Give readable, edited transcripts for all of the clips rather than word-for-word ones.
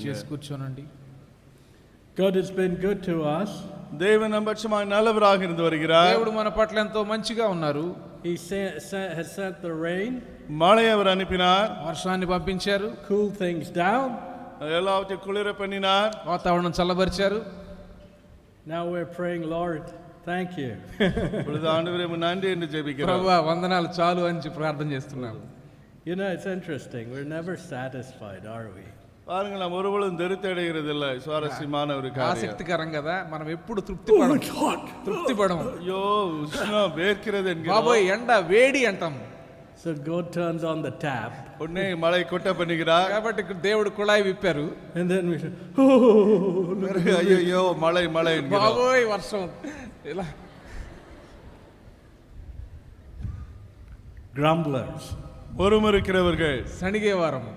చేసి కూర్చోనండి. God has been good to us. தேவன் நம் பட்சமாக நல்லவராக இருந்து வருகிறார். దేవుడు మన పట్ల ఎంతో మంచిగా ఉన్నారు. He has sent the rain. மழை அவர் அனுப்பினார். వర్షాన్ని పంపించారు. Cool things down. எல்லாவற்றையும் குளிர பண்ணினார். వాతావరణం చల్లబరిచారు. Now we're praying, Lord, thank you. இப்பொழுது ஆண்டவரே நன்றி என்று ஜெபிக்கிறோம். ప్రభువా వందనాలు చాలు అని ప్రార్థన చేస్తున్నాం. You know, it's interesting. We're never satisfied, are we? பாருங்கள், நாம் ஒருபொழுதும் திருப்தி அடைகிறது இல்லை. சுவாரஸ்யமான ஒரு காரியம். ఆసక్తికరం కదా, మనం ఎప్పుడు తృప్తి పడము. ஐயோ உஷ்ணம் வேர்க்கிறது என்கிறோம். బాబోయ్ ఎండ వేడి అంటాం. So God turns on the tap. உடனே மழை கொட்ட பண்ணுகிறார். కాబట్టి దేవుడు కుళాయి విప్పారు. And then we say, ஐயோ மழை மழை என்கிறோம். బాబోయ్ వర్షం ఇలా. Grumblers. முறுமுறுக்கிறவர்கள். சணிகேவாரம்.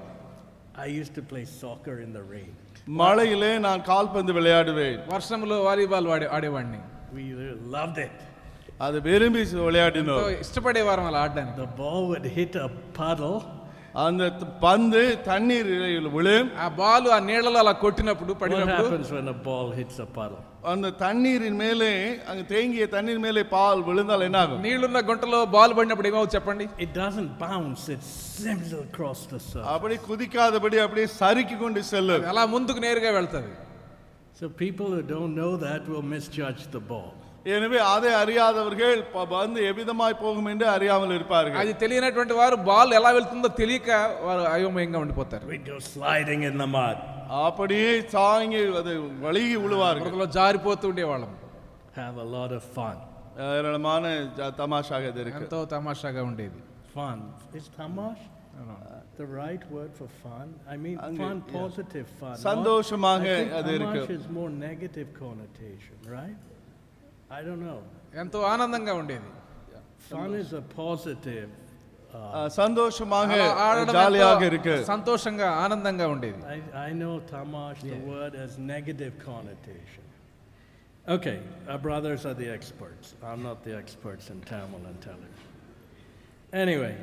I used to play soccer in the rain. மழையிலே நான் கால்பந்து விளையாடுவேன். వర్షంలో వాలీబాల్ ఆడేవాడిని. We loved it. அது விரும்பி விளையாடினோம். ఇష్టపడేవారం అలా ఆడడానికి. The ball would hit a puddle. அந்த பந்து தண்ணீர் விழும். ఆ బాల్ ఆ నీళ్ళలో అలా కొట్టినప్పుడు What పడినప్పుడు happens when a ball hits a puddle? அந்த தண்ணீரின் மேலே அங்க தேங்கிய தண்ணீர் மேலே பால் விழுந்தால் என்ன ஆகும்? నీళ్లున్న గుంటలో బాల్ పడినప్పుడు ఏమవుతుంది చెప్పండి? It doesn't bounce, it zims across the surface. அப்படி குதிக்காதபடி அப்படியே சறுக்கி கொண்டு செல்லும். అలా ముందుకు నేరుగా వెళ్తది. So people who don't know that will misjudge the ball. எனவே அதை அறியாதவர்கள் பந்து எவ்விதமாய் போகும் என்று அறியாமல் இருப்பார்கள். అది తెలియనటువంటి వారు బాల్ ఎలా వెళ్తుందో తెలియక వారు అయోమయంగా ఉండిపోతారు. We go sliding in the mud. அப்படியே சாங்கி அது வழுகி விழுவார்கள். బురదలో జారిపోతూ ఉండేవాళ్ళం. Have a lot of fun. ஏராளமான தமாஷாக இது இருக்கு. ఎంతో తమాషాగా ఉండేది. Fun. Is tamash the right word for fun? I mean fun, positive fun. சந்தோஷமாக அது இருக்கு. Tamash is more negative connotation, right? I don't know. ఎంతో ఆనందంగా ఉండేది. Fun is a positive. சந்தோஷமாக ஜாலியாக இருக்கு. సంతోషంగా ఆనందంగా ఉండేది. I know tamash, the word has negative connotation. Okay, our brothers are the experts. I'm not the experts in Tamil and Telugu. Anyway,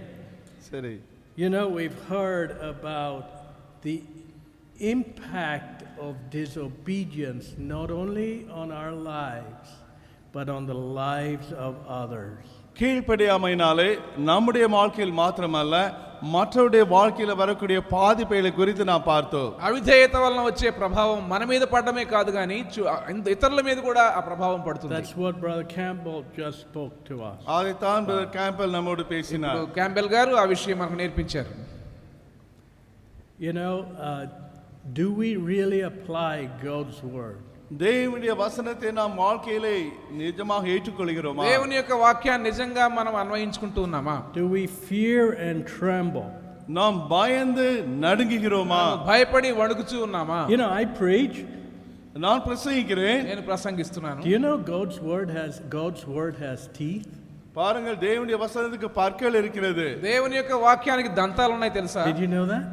சரி. you know, we've heard about the impact of disobedience not only on our lives but on the lives of others. கீழ்ப்படியாமையினாலே நம்முடைய வாழ்க்கையில் மாத்திரமல்ல மற்றவருடைய வாழ்க்கையில் வரக்கூடிய பாதிப்புகளை குறித்து நாம் பார்த்தோம். అవిధేయత వలన వచ్చే ప్రభావం మన మీద పడడమే కాదు గానీ ఇతరుల మీద కూడా ఆ ప్రభావం పడుతుంది. That's what Brother Campbell just spoke to us. அதைத்தான் பிரதர் கேம்பல் நம்மோடு பேசினார். క్యాంబెల్ గారు ఆ విషయం మనకు నేర్పించారు. You know, do we really apply God's word? தேவனுடைய வசனத்தை நாம் வாழ்க்கையிலே நிஜமாக ஏற்றுக்கொள்கிறோமா? దేవుని యొక్క వాక్యాన్ని నిజంగా మనం అన్వయించుకుంటూ ఉన్నామా? Do we fear and tremble? நாம் பயந்து நடுங்குகிறோமா? భయపడి వణుకుచూ ఉన్నామా? You know, I preach. நான் பிரசங்கிக்கிறேன். నేను ప్రసంగిస్తున్నాను. Do you know God's word has teeth? பாருங்கள், தேவனுடைய வசனத்துக்கு பற்கள் இருக்கிறது. దేవుని యొక్క వాక్యానికి దంతాలు ఉన్నాయి తెలుసా? Did you know that?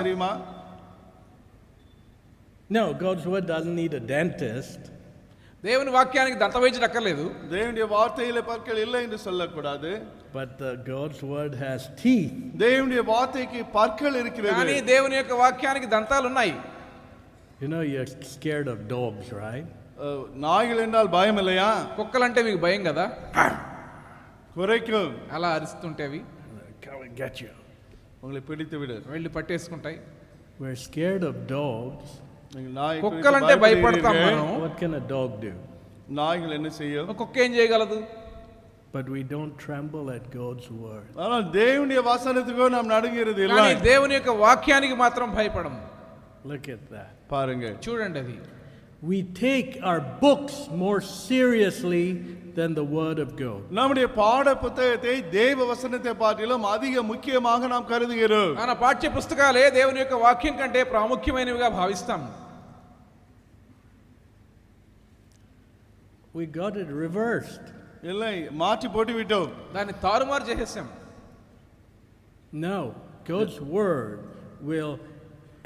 தெரியுமா? No, God's word doesn't need a dentist. దేవుని వాక్యానికి దంత వైద్యుడు అక్కర్లేదు. தேவனுடைய வார்த்தையிலே பற்கள் இல்லை என்று சொல்லக்கூடாது. But God's word has teeth. தேவனுடைய வார்த்தைக்கு பற்கள் இருக்கிறது. కానీ దేవుని యొక్క వాక్యానికి దంతాలు ఉన్నాయి. You know, you're scared of dogs, right? நாய்கள் என்றால் பயம் இல்லையா? కుక్కలంటే మీకు భయం కదా? குறைக்கும். అలా అరుస్తుంటేవి Come and get you. உங்களை பிடித்து விடு. వెళ్ళి పట్టేసుకుంటాయి. We're scared of dogs. కుక్కలంటే భయపడతాం మనం. What can a dog do? நாய்கள் என்ன செய்யும்? కుక్క ఏం చేయగలదు? But we don't tremble at God's word. ஆனால் தேவனுடைய வசனத்துக்கு நாம் நடுங்கிறது இல்லை. కానీ దేవుని యొక్క వాక్యానికి మాత్రం భయపడం. Look at that. பாருங்க. చూడండి అది. We take our books more seriously than the word of God. நம்முடைய பாட புத்தகத்தை தேவ வசனத்தை பார்த்திலும் அதிக முக்கியமாக நாம் கருதுகிறோம். మన పాఠ్య పుస్తకాలే దేవుని యొక్క వాక్యం కంటే ప్రాముఖ్యమైనవిగా భావిస్తాం. We got it reversed. இல்லை, மாற்றி போட்டு விட்டோம். దాన్ని తారుమారు చేసేసాం. No, God's word will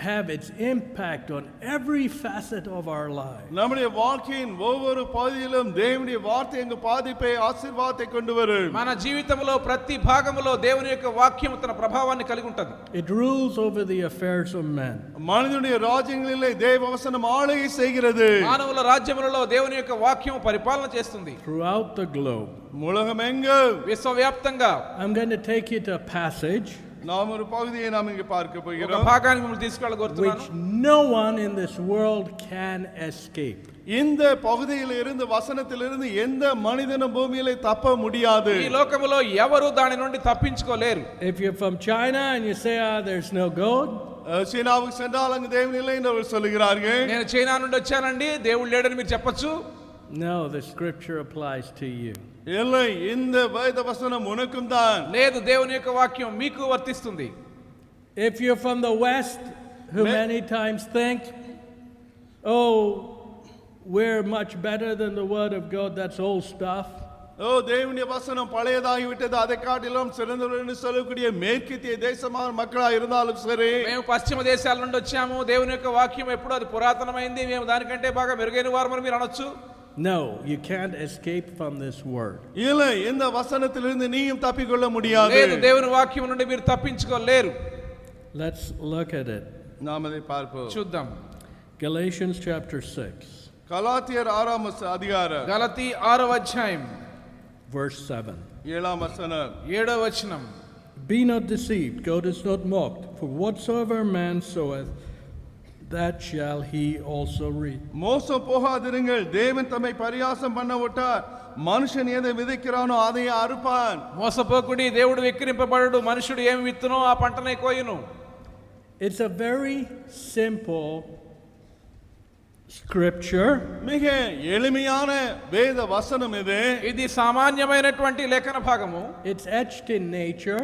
have its impact on every facet of our lives. நம்முடைய வாழ்க்கையின் ஒவ்வொரு பகுதியிலும் தேவனுடைய வார்த்தை எங்க பாதிப்பை ஆசீர்வாதத்தை கொண்டு வரும். మన జీవితంలో ప్రతి భాగములో దేవుని యొక్క వాక్యం తన ప్రభావాన్ని కలిగి ఉంటది. It rules over the affairs of men. மனிதனுடைய ராஜ்யங்களிலே தேவ வசனம் ஆளுகை செய்கிறது. మానవుల రాజ్యములలో దేవుని యొక్క వాక్యం పరిపాలన చేస్తుంది. Throughout the globe. உலகமெங்கும் విశ్వవ్యాప్తంగా. I'm going to take you to a passage நாம் ஒரு பகுதியை நாம் இங்கே பார்க்க ఒక போகிறோம். భాగానికి మిమ్మల్ని తీసుకెళ్ళగోరుతున్నాను. which no one in this world can escape. இந்த பகுதியில் இருந்து வசனத்திலிருந்து எந்த மனிதனும் பூமியிலே தப்ப முடியாது. ఈ లోకములో ఎవరు దాని నుండి తప్పించుకోలేరు. If you're from China and you say, there's no God, சீனாவுக்கு சென்றால் அங்கு தேவன் இல்லை என்று அவர் சொல்லுகிறார்கள். నేను చైనా నుండి వచ్చానండి దేవుడు లేడని మీరు చెప్పొచ్చు. no, the scripture applies to you. இல்லை, இந்த வேத வசனம் உனக்கும் தான். లేదు, దేవుని యొక్క వాక్యం మీకు వర్తిస్తుంది. If you're from the West, who many times think, oh, we're much better than the Word of God, that's old stuff. ஓ, தேவனுடைய வசனம் பழையதாகி விட்டது, அதை காட்டிலும் சிறந்தவர் என்று சொல்லக்கூடிய மேற்கத்திய தேசமான மக்களா இருந்தாலும் சரி, మేము పశ్చిమ దేశాల నుండి వచ్చాము, దేవుని యొక్క వాక్యం ఎప్పుడు అది పురాతనమైంది, మేము దానికంటే బాగా మెరుగైన వారమని మీరు అనొచ్చు. No, you can't escape from this word. இல்லை, இந்த வசனத்திலிருந்து நீயும் தப்பிக்கொள்ள முடியாது. లేదు, దేవుని వాక్యం నుండి మీరు తప్పించుకోలేరు. Let's look at it. நாம் அதை பார்ப்போம். చూద్దాం. Galatians chapter 6, கலாத்தியர் 6ஆம் அதிகாரம் గలతీ 6వ అధ్యాయం verse 7. 7ஆம் வசனம். 7వ వచనం. Be not deceived, God is not mocked, for whatsoever man soweth, that shall he also reap. மோசம் போகாதிருங்கள், தேவன் தம்மை பரியாசம் பண்ண விட்டார், மனுஷன் எதை விதைக்கிறானோ அதை அறுப்பான். మోసపోకుడి, దేవుడు వెక్కిరింపబడడు, మనుషుడు ఏమి విత్తునో ఆ పంటనే కోయును. It's a very simple scripture. மிக எளிமையான வேத வசனம் இது. ఇది సామాన్యమైనటువంటి లేఖన భాగము. It's etched in nature.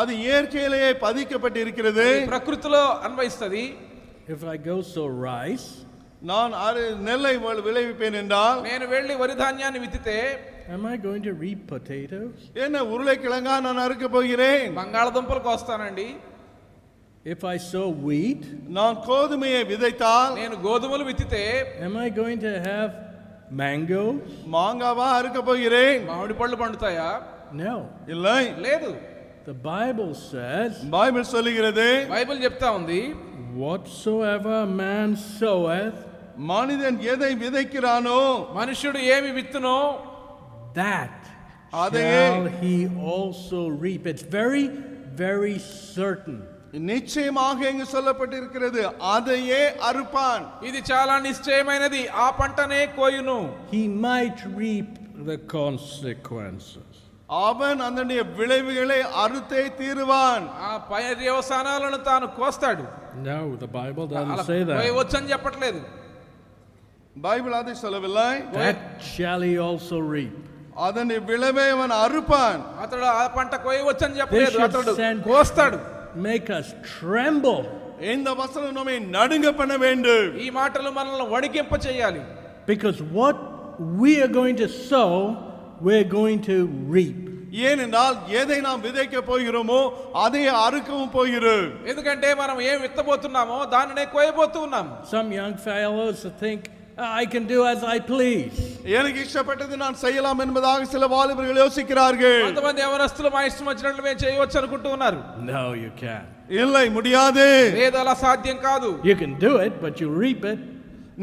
அது இயற்கையிலேயே பதிக்கப்பட்டிருக்கிறது. ప్రకృతిలో అన్వయిస్తది. If I go sow rice, நான் நெல்லை விளைவிப்பேன் என்றால், నేను వెళ్ళి వరి ధాన్యాన్ని విత్తితే am I going to reap potatoes? என்ன உருளைக்கிழங்கா நான் அறுக்க போகிறேன்? బంగాళదుంపలు కోస్తానండి. If I sow wheat, நான் கோதுமையை விதைத்தால், నేను గోధుమలు విత్తితే am I going to have mangoes? மாங்காவா அறுக்க போகிறேன்? మామిడి పళ్ళు పండుతాయా? No. இல்லை. లేదు. The Bible says, பைபிள் சொல்லுகிறது, బైబిల్ చెప్తా ఉంది, whatsoever man soweth, மனிதன் எதை விதைக்கிறானோ మనుష్యుడు ఏమి విత్తునో that அதையே shall he also reap. It's very, very certain. நிச்சயமாக இங்கு சொல்லப்பட்டிருக்கிறது, அதையே அறுப்பான். ఇది చాలా నిశ్చయమైనది, ఆ పంటనే కోయును. He might reap the consequences. அவன் அதனுடைய விளைவுகளை அறுத்தே தீருவான். ఆ పర్యవసానాలను తాను కోస్తాడు. No, the Bible doesn't అలా say that. కోయవచ్చని చెప్పట్లేదు. பைபிள் அதை சொல்லவில்லை. That shall he also reap. அதனுடைய விளைவை அவன் அறுப்பான். అతడు ఆ పంట కోయవచ్చని This చెప్పలేదు, should అతడు send- కోస్తాడు. make us tremble, இந்த வசனம் நம்மை நடுங்க பண்ண வேண்டும். ఈ మాటలు మనల్ని వణికింప చేయాలి. because what we are going to sow, we're going to reap. ஏனென்றால் எதை நாம் விதைக்க போகிறோமோ அதை அறுக்கவும் போகிறோம். ఎందుకంటే మనం ఏం విత్తబోతున్నామో దానినే కోయబోతూ ఉన్నాం. Some young fellows think, I can do as I please. எனக்கு இஷ்டப்பட்டது நான் செய்யலாம் என்பதாக சில வாலிபர்கள் யோசிக்கிறார்கள். కొంతమంది యవనస్తులు మా ఇష్టం వచ్చినట్లు మేము చేయవచ్చు అనుకుంటూ ఉన్నారు. No, you can't. இல்லை, முடியாது. లేదు, అలా సాధ్యం కాదు. You can do it, but you reap it.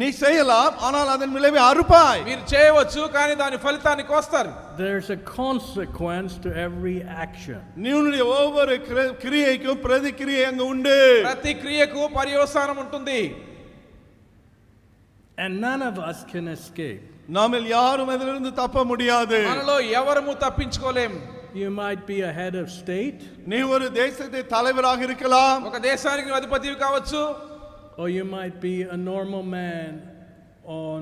நீ செய்யலாம், ஆனால் அதன் விளைவை அறுப்பாய். మీరు చేయవచ్చు, కానీ దాని ఫలితాన్ని కోస్తారు. There's a consequence to every action. நீ உன்னுடைய ஒவ்வொரு கிரியைக்கும் பிரதிக்கிரியை அங்கு உண்டு. ప్రతి క్రియకు పర్యవసానం ఉంటుంది. And none of us can escape. நாமில் யாரும் அதிலிருந்து தப்ப முடியாது. మనలో ఎవరము తప్పించుకోలేం. You might be a head of state, நீ ஒரு தேசத்தை தலைவராக இருக்கலாம், ఒక దేశానికి నువ్వు అధిపతివి కావచ్చు, or you might be a normal man on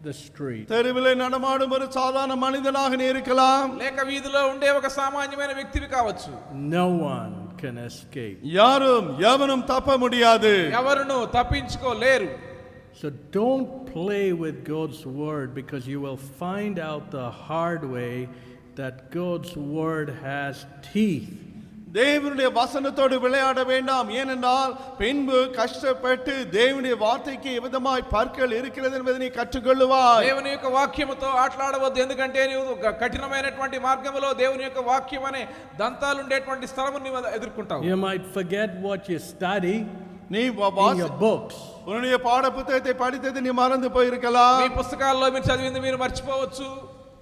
the street. தெருவிலே நடமாடும் ஒரு சாதாரண மனிதனாக நீ இருக்கலாம். లేక వీధిలో ఉండే ఒక సామాన్యమైన వ్యక్తివి కావచ్చు. No one can escape. யாரும் எவனும் தப்ப முடியாது. ఎవరును తప్పించుకోలేరు. So don't play with God's word, because you will find out the hard way that God's word has teeth. தேவனுடைய வசனத்தோடு விளையாட வேண்டாம். ஏனென்றால் பின்பு கஷ்டப்பட்டு தேவனுடைய வார்த்தைக்கு எவ்விதமாய் பற்கள் இருக்கிறது என்பதை நீ கற்றுக்கொள்ளுவாய். దేవుని యొక్క వాక్యముతో ఆటలాడవద్దు, ఎందుకంటే నీవు కఠినమైనటువంటి మార్గములో దేవుని యొక్క వాక్యం అనే దంతాలు ఉండేటువంటి స్థలము నీవు ఎదుర్కొంటావు. You might forget what you study நீ in your books. உன்னுடைய பாட புத்தகத்தை படித்தது நீ மறந்து போயிருக்கலாம். మీ పుస్తకాల్లో మీరు చదివింది మీరు మర్చిపోవచ్చు.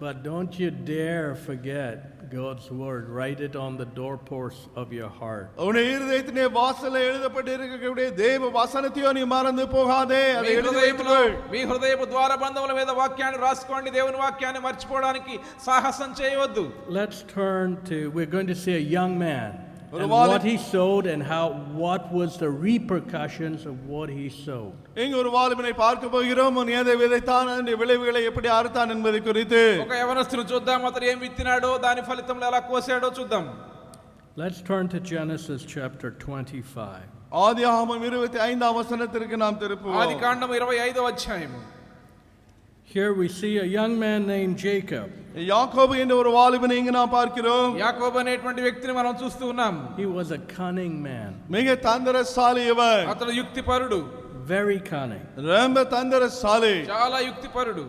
But don't you dare forget God's word. Write it on the doorposts of your heart. உன்னுடைய இருதயத்திலே வாசல்ல எழுதப்பட்டிருக்கக்கூடிய தேவ வசனத்தையோ நீ மறந்து போகாதே. அதை எழுதி வைத்துக்கொள். మీ హృదయపు ద్వారబంధముల మీద వాక్యాన్ని రాసుకోండి. దేవుని వాక్యాన్ని మర్చిపోవడానికి సాహసం చేయవద్దు. Let's turn to, we're going to see a young man and One- what he sowed and what was the repercussions of what he sowed. இங்கு ஒரு வாலிபனை பார்க்க போகிறோம். அவன் எதை விதைத்தான், அதனுடைய விளைவுகளை எப்படி அறுத்தான் என்பதை குறித்து. ఒక యవనస్తుని చూద్దాం, అతడు ఏం విత్తినాడో దాని ఫలితంలో ఎలా కోసాడో చూద్దాం. Let's turn to Genesis chapter 25. ஆதியாகமம் 25ஆம் வசனத்திற்கு நாம் ఆది திருப்புவோம். కాండం 25వ అధ్యాయము. Here we see a young man named Jacob. யாக்கோபு என்ற ஒரு வாலிபனை இங்கு நாம் பார்க்கிறோம். యాకోబు అనేటువంటి వ్యక్తిని మనం చూస్తూ ఉన్నాం. He was a cunning man, மிக தந்திரசாலி இவன். అతడు యుక్తిపరుడు, very cunning, ரொம்ப தந்திரசாலி. చాలా యుక్తిపరుడు.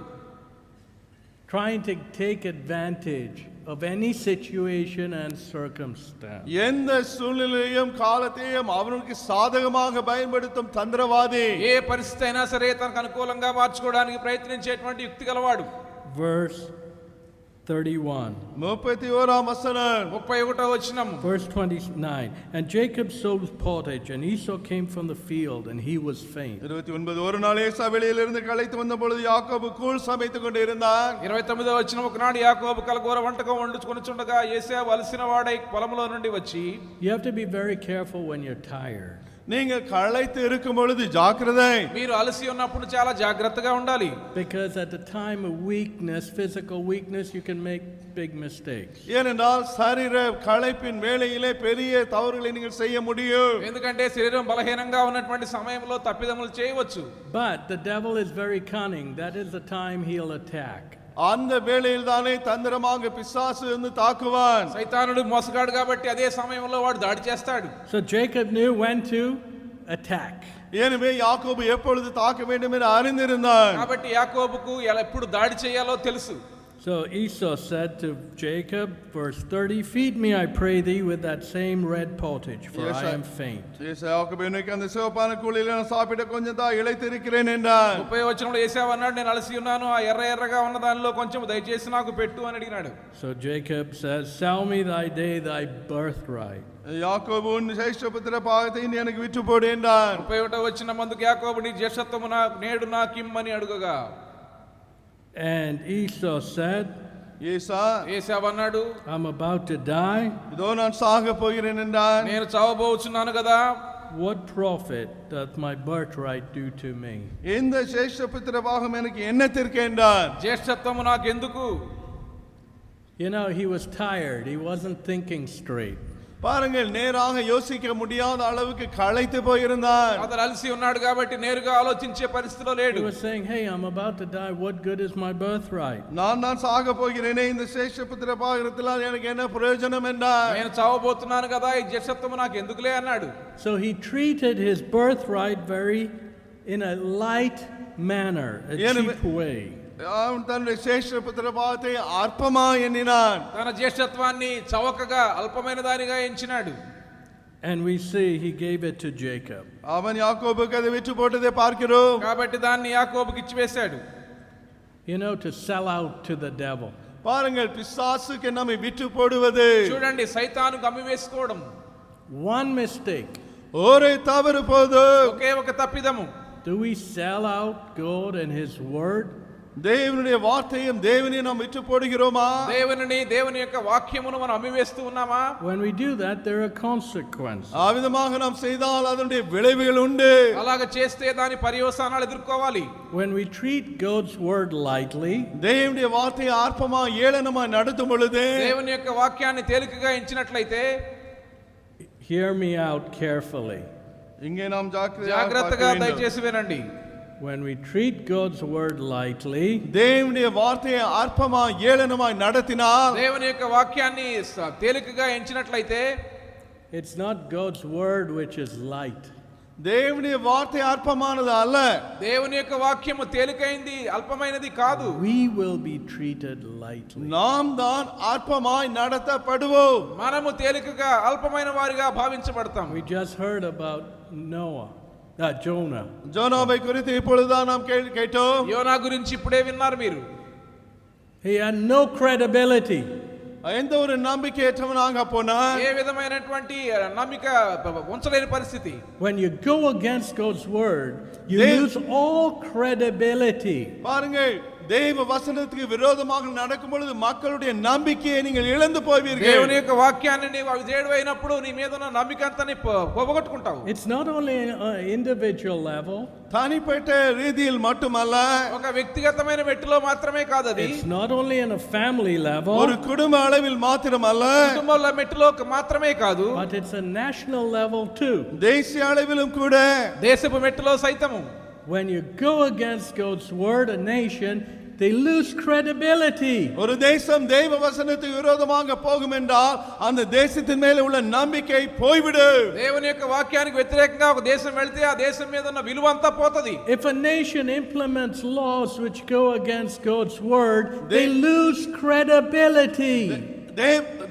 trying to take advantage of any situation and circumstance. எந்த சூழ்நிலையும் காலத்தையும் அவனுக்கு சாதகமாக பயன்படுத்தும் தந்திரவாதி. ఏ పరిస్థితి అయినా సరే తనకు అనుకూలంగా మార్చుకోవడానికి ప్రయత్నించేటువంటి యుక్తి గలవాడు. Verse 31. 31ஆம் வசனம். 31వ వచనం. Verse 29. And Jacob sowed pottage, and Esau came from the field, and he was faint. 29 ஒரு நாள் ஏசா வெளியிலிருந்து களைத்து வந்த பொழுது யாக்கோபு கூழ் சமைத்துக் கொண்டிருந்தான். 29వ వచనం. ఒకనాడు యాకోబు కలగూర వంటకం వండుకొనుచుండగా ఏశావు అలసిన వాడై పొలములో నుండి వచ్చి. You have to be very careful when you're tired. நீங்க களைத்து இருக்கும் பொழுது ஜாக்கிரதை. మీరు అలసి ఉన్నప్పుడు చాలా జాగ్రత్తగా ఉండాలి. Because at the time of weakness, physical weakness, you can make big mistakes. ஏனென்றால் சரீர களைப்பின் வேளையிலே பெரிய தவறுகளை நீங்கள் செய்ய முடியும். ఎందుకంటే శరీరం బలహీనంగా ఉన్నటువంటి సమయంలో తప్పిదములు చేయవచ్చు. But the devil is very cunning. That is the time he'll attack. அந்த வேளையில் தானே தந்திரமாக பிசாசு வந்து தாக்குவான். సైతానుడు మోసగాడు కాబట్టి అదే సమయంలో వాడు దాడి చేస్తాడు. So Jacob knew when to attack. எனவே யாக்கோபு எப்பொழுது தாக்க வேண்டும் என்று அறிந்திருந்தான். కాబట్టి యాకోబుకు ఎప్పుడు దాడి చేయాలో తెలుసు. So Esau said to Jacob, verse 30, feed me, I pray thee, with that same red pottage, for Yes, I sir. am faint. யாக்கோபு எனக்கு அந்த சிவப்பான கூழில நான் சாப்பிட கொஞ்சம் தான் இளைத்திருக்கிறேன் என்றான். 30వ వచనంలో ఏశావు అన్నాడు, నేను అలసి ఉన్నాను, ఆ ఎర్రగా ఉన్న దానిలో కొంచెం దయచేసి నాకు పెట్టు అని అడిగినాడు. So Jacob says, sell me thy day thy birthright. யாக்கோபு உன் சேஷ்டபுத்திர பாகத்தை நீ எனக்கு விற்று போடு என்றான். 31వ వచనం మందుకు యాకోబు నీ జ్యేష్ఠత్వము నేడు నాకిమ్మని అడుగగా. And Esau said, ఏశావు అన్నాడు, I'm about to die. இதோ நான் சாக போகிறேன் என்றான். నేను చావబోచున్నాను కదా. What profit doth my birthright do to me? இந்த சேஷ்டபுத்திர பாகம் எனக்கு என்னத்திற்கு என்றான். జ్యేష్ఠత్వము నాకెందుకు? You know, he was tired. He wasn't thinking straight. பாருங்கள், நேராக யோசிக்க முடியாத அளவுக்கு களைத்து போயிருந்தான். అతను అలసి ఉన్నాడు కాబట్టి నేరుగా ఆలోచించే పరిస్థితిలో లేడు. He was saying, hey, I'm about to die. What good is my birthright? நான் சாக போகிறேனே, இந்த சேஷபுத்திர பாகத்தினால் எனக்கு என்ன பிரயோஜனம் என்றான். నేను చావబోతున్నాను కదా, ఈ జ్యేష్ఠత్వము నాకు ఎందుకులే అన్నాడు. So he treated his birthright in a light manner, a cheap way. அவன் தன்னுடைய சேஷபுத்திர பாகத்தை அற்பமா எண்ணினான். తన జ్యేష్ఠత్వాన్ని చవకగా అల్పమైన దానిగా ఎంచినాడు. And we see he gave it to Jacob. அவன் யாக்கோபுக்கு அதை விற்று போட்டதை பார்க்கிறோம். కాబట్టి దాన్ని యాకోబుకి ఇచ్చివేశాడు. You know, to sell out to the devil. பாருங்கள், பிசாசுக்கு நம்மை விற்று போடுவது. చూడండి, సైతానుకు అమ్మి వేసుకోవడం. One mistake. ஒரே தவறு போதும். ఒకే ఒక తప్పిదము. Do we sell out God and his word? தேவனுடைய வார்த்தையும் தேவனையும் நாம் விற்று போடுகிறோமா? దేవుని యొక్క వాక్యమును మనం అమ్మివేస్తూ ఉన్నామా? When we do that, there are consequences. ஆவிதமாக நாம் செய்தால் அதனுடைய விளைவுகள் உண்டு. అలాగ చేస్తే దాని పర్యవసానాలు ఎదుర్కోవాలి. When we treat God's word lightly, தேவனுடைய வார்த்தையை ஆர்ப்பமா ஏளனமா நடத்தும் பொழுது, దేవుని యొక్క వాక్యాన్ని తేలికగా ఎంచినట్లయితే, hear me out carefully. இங்கே நாம் జాగ్రత్తగా దయచేసి వినండి. When we treat God's word lightly, தேவனுடைய வார்த்தையை ஆர்ப்பமா ஏளனமா நடத்தினால், దేవుని యొక్క వాక్యాన్ని తేలికగా ఎంచినట్లయితే, It's not God's word which is light. தேவனுடைய வார்த்தை அற்பமானது அல்ல. దేవుని యొక్క వాక్యము తేలికైంది అల్పమైనది కాదు. We will be treated lightly. நாம் தான் அற்பமாய் நடத்தப்படுவோம். మనము తేలికగా అల్పమైన వారిగా భావించబడతాం. We just heard about Jonah. ஜோனாவை குறித்து இப்பொழுதுதான் நாம் கேட்டோம். యోనా గురించి ఇప్పుడే విన్నారు మీరు. He had no credibility. எந்த ஒரு நம்பிக்கையற்றவனாக போனான். ఏ విధమైనటువంటి నమ్మిక ఉంచలేని పరిస్థితి. When you go against God's word, you lose all credibility. பாருங்க, தேவ வசனத்துக்கு விரோதமாக நடக்கும் பொழுது மக்களுடைய நம்பிக்கையை நீங்கள் இழந்து போவீர்கள். దేవుని యొక్క వాక్యాన్ని నీవు అవిధేయుడు అయినప్పుడు నీ మీద ఉన్న నమ్మిక అంతని పోగొట్టుకుంటావు. It's not only an individual level. தனிப்பட்ட ரீதியில் மட்டுமல்ல, ఒక వ్యక్తిగతమైన మెట్టులో మాత్రమే కాదు అది. It's not only in a family level. ஒரு குடும்ப அளவில் மாத்திரமல்ல, కుటుంబంలో మెట్టులో మాత్రమే కాదు. But it's a national level too. தேசிய அளவிலும் கூட, దేశపు మెట్టులో సైతము. When you go against God's word, a nation, they lose credibility. ஒரு தேசம் தேவ வசனத்துக்கு விரோதமாக போகும் என்றால் அந்த தேசத்தின் மேல உள்ள நம்பிக்கை போய்விடும். దేవుని యొక్క వాక్యానికి వ్యతిరేకంగా ఒక దేశం వెళ్తే ఆ దేశం మీద ఉన్న విలువ అంతా పోతది. If a nation implements laws which go against God's word, they lose credibility.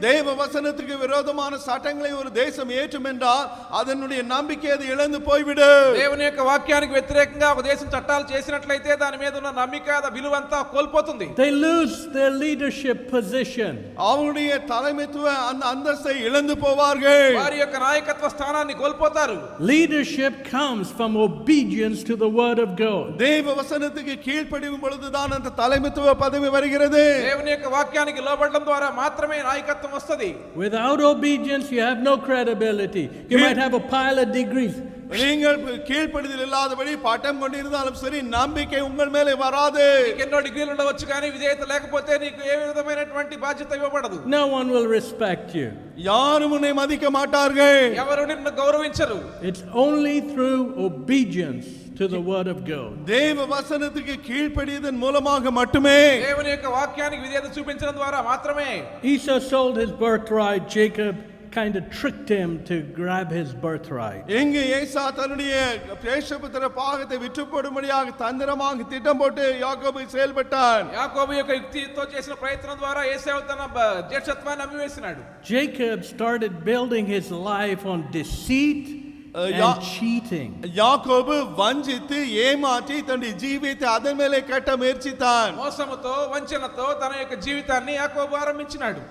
தேவ வசனத்துக்கு விரோதமான சட்டங்களை ஒரு தேசம் ஏற்றும் என்றால் அதனுடைய நம்பிக்கை அது இழந்து போய்விடும். దేవుని యొక్క వాక్యానికి వ్యతిరేకంగా ఒక దేశం చట్టాలు చేసినట్లయితే దాని మీద ఉన్న నమ్మిక విలువ అంతా కోల్పోతుంది. They lose their leadership position. அவருடைய தலைமைத்துவ அந்த அந்தஸ்தை இழந்து போவார்கள். వారి యొక్క నాయకత్వ స్థానాన్ని కోల్పోతారు. Leadership comes from obedience to the word of God. தேவ வசனத்துக்கு கீழ்ப்படியும் பொழுதுதான் அந்த தலைமைத்துவ பதவி வருகிறது. దేవుని యొక్క వాక్యానికి లోబడడం ద్వారా మాత్రమే నాయకత్వం వస్తది. Without obedience you have no credibility. You might have a pile of degrees. நீங்கள் கீழ்ப்படிதல் இல்லாதபடி பட்டம் கொண்டிருந்தாலும் சரி நம்பிக்கை உங்கள் மேலே வராது. ఎన్నో డిగ్రీలు ఉండవచ్చు కానీ విధేయత లేకపోతే నీకు ఏ విధమైనటువంటి బాధ్యత ఇవ్వబడదు. No one will respect you. யாரும் உன்னை மதிக்க மாட்டார்கள். ఎవరు నిన్ను గౌరవించరు. It's only through obedience to the word of God. தேவ வசனத்துக்கு கீழ்ப்படியதன் மூலமாக மட்டுமே, దేవుని యొక్క వాక్యానికి విధేయత చూపించడం ద్వారా మాత్రమే. Esau sold his birthright. Jacob kind of tricked him to grab his birthright. எங்கே ஏசா தன்னுடைய பேஷபுத்திர பாகத்தை விற்று போடும்படியாக தந்திரமாக திட்டம் போட்டு யாக்கோபு செயல்பட்டான். యాకోబు యొక్క యుక్తితో చేసిన ప్రయత్నం ద్వారా ఏశావు తన జ్యేష్ఠత్వాన్ని అమ్మివేసినాడు. Jacob started building his life on deceit and cheating. யாக்கோபு வஞ்சித்து ஏமாற்றி தன்னுடைய ஜீவியத்தை அதன் மேலே கட்ட முயற்சித்தான். మోసముతో వంచనతో తన యొక్క జీవితాన్ని యాకోబు ఆరంభించినాడు.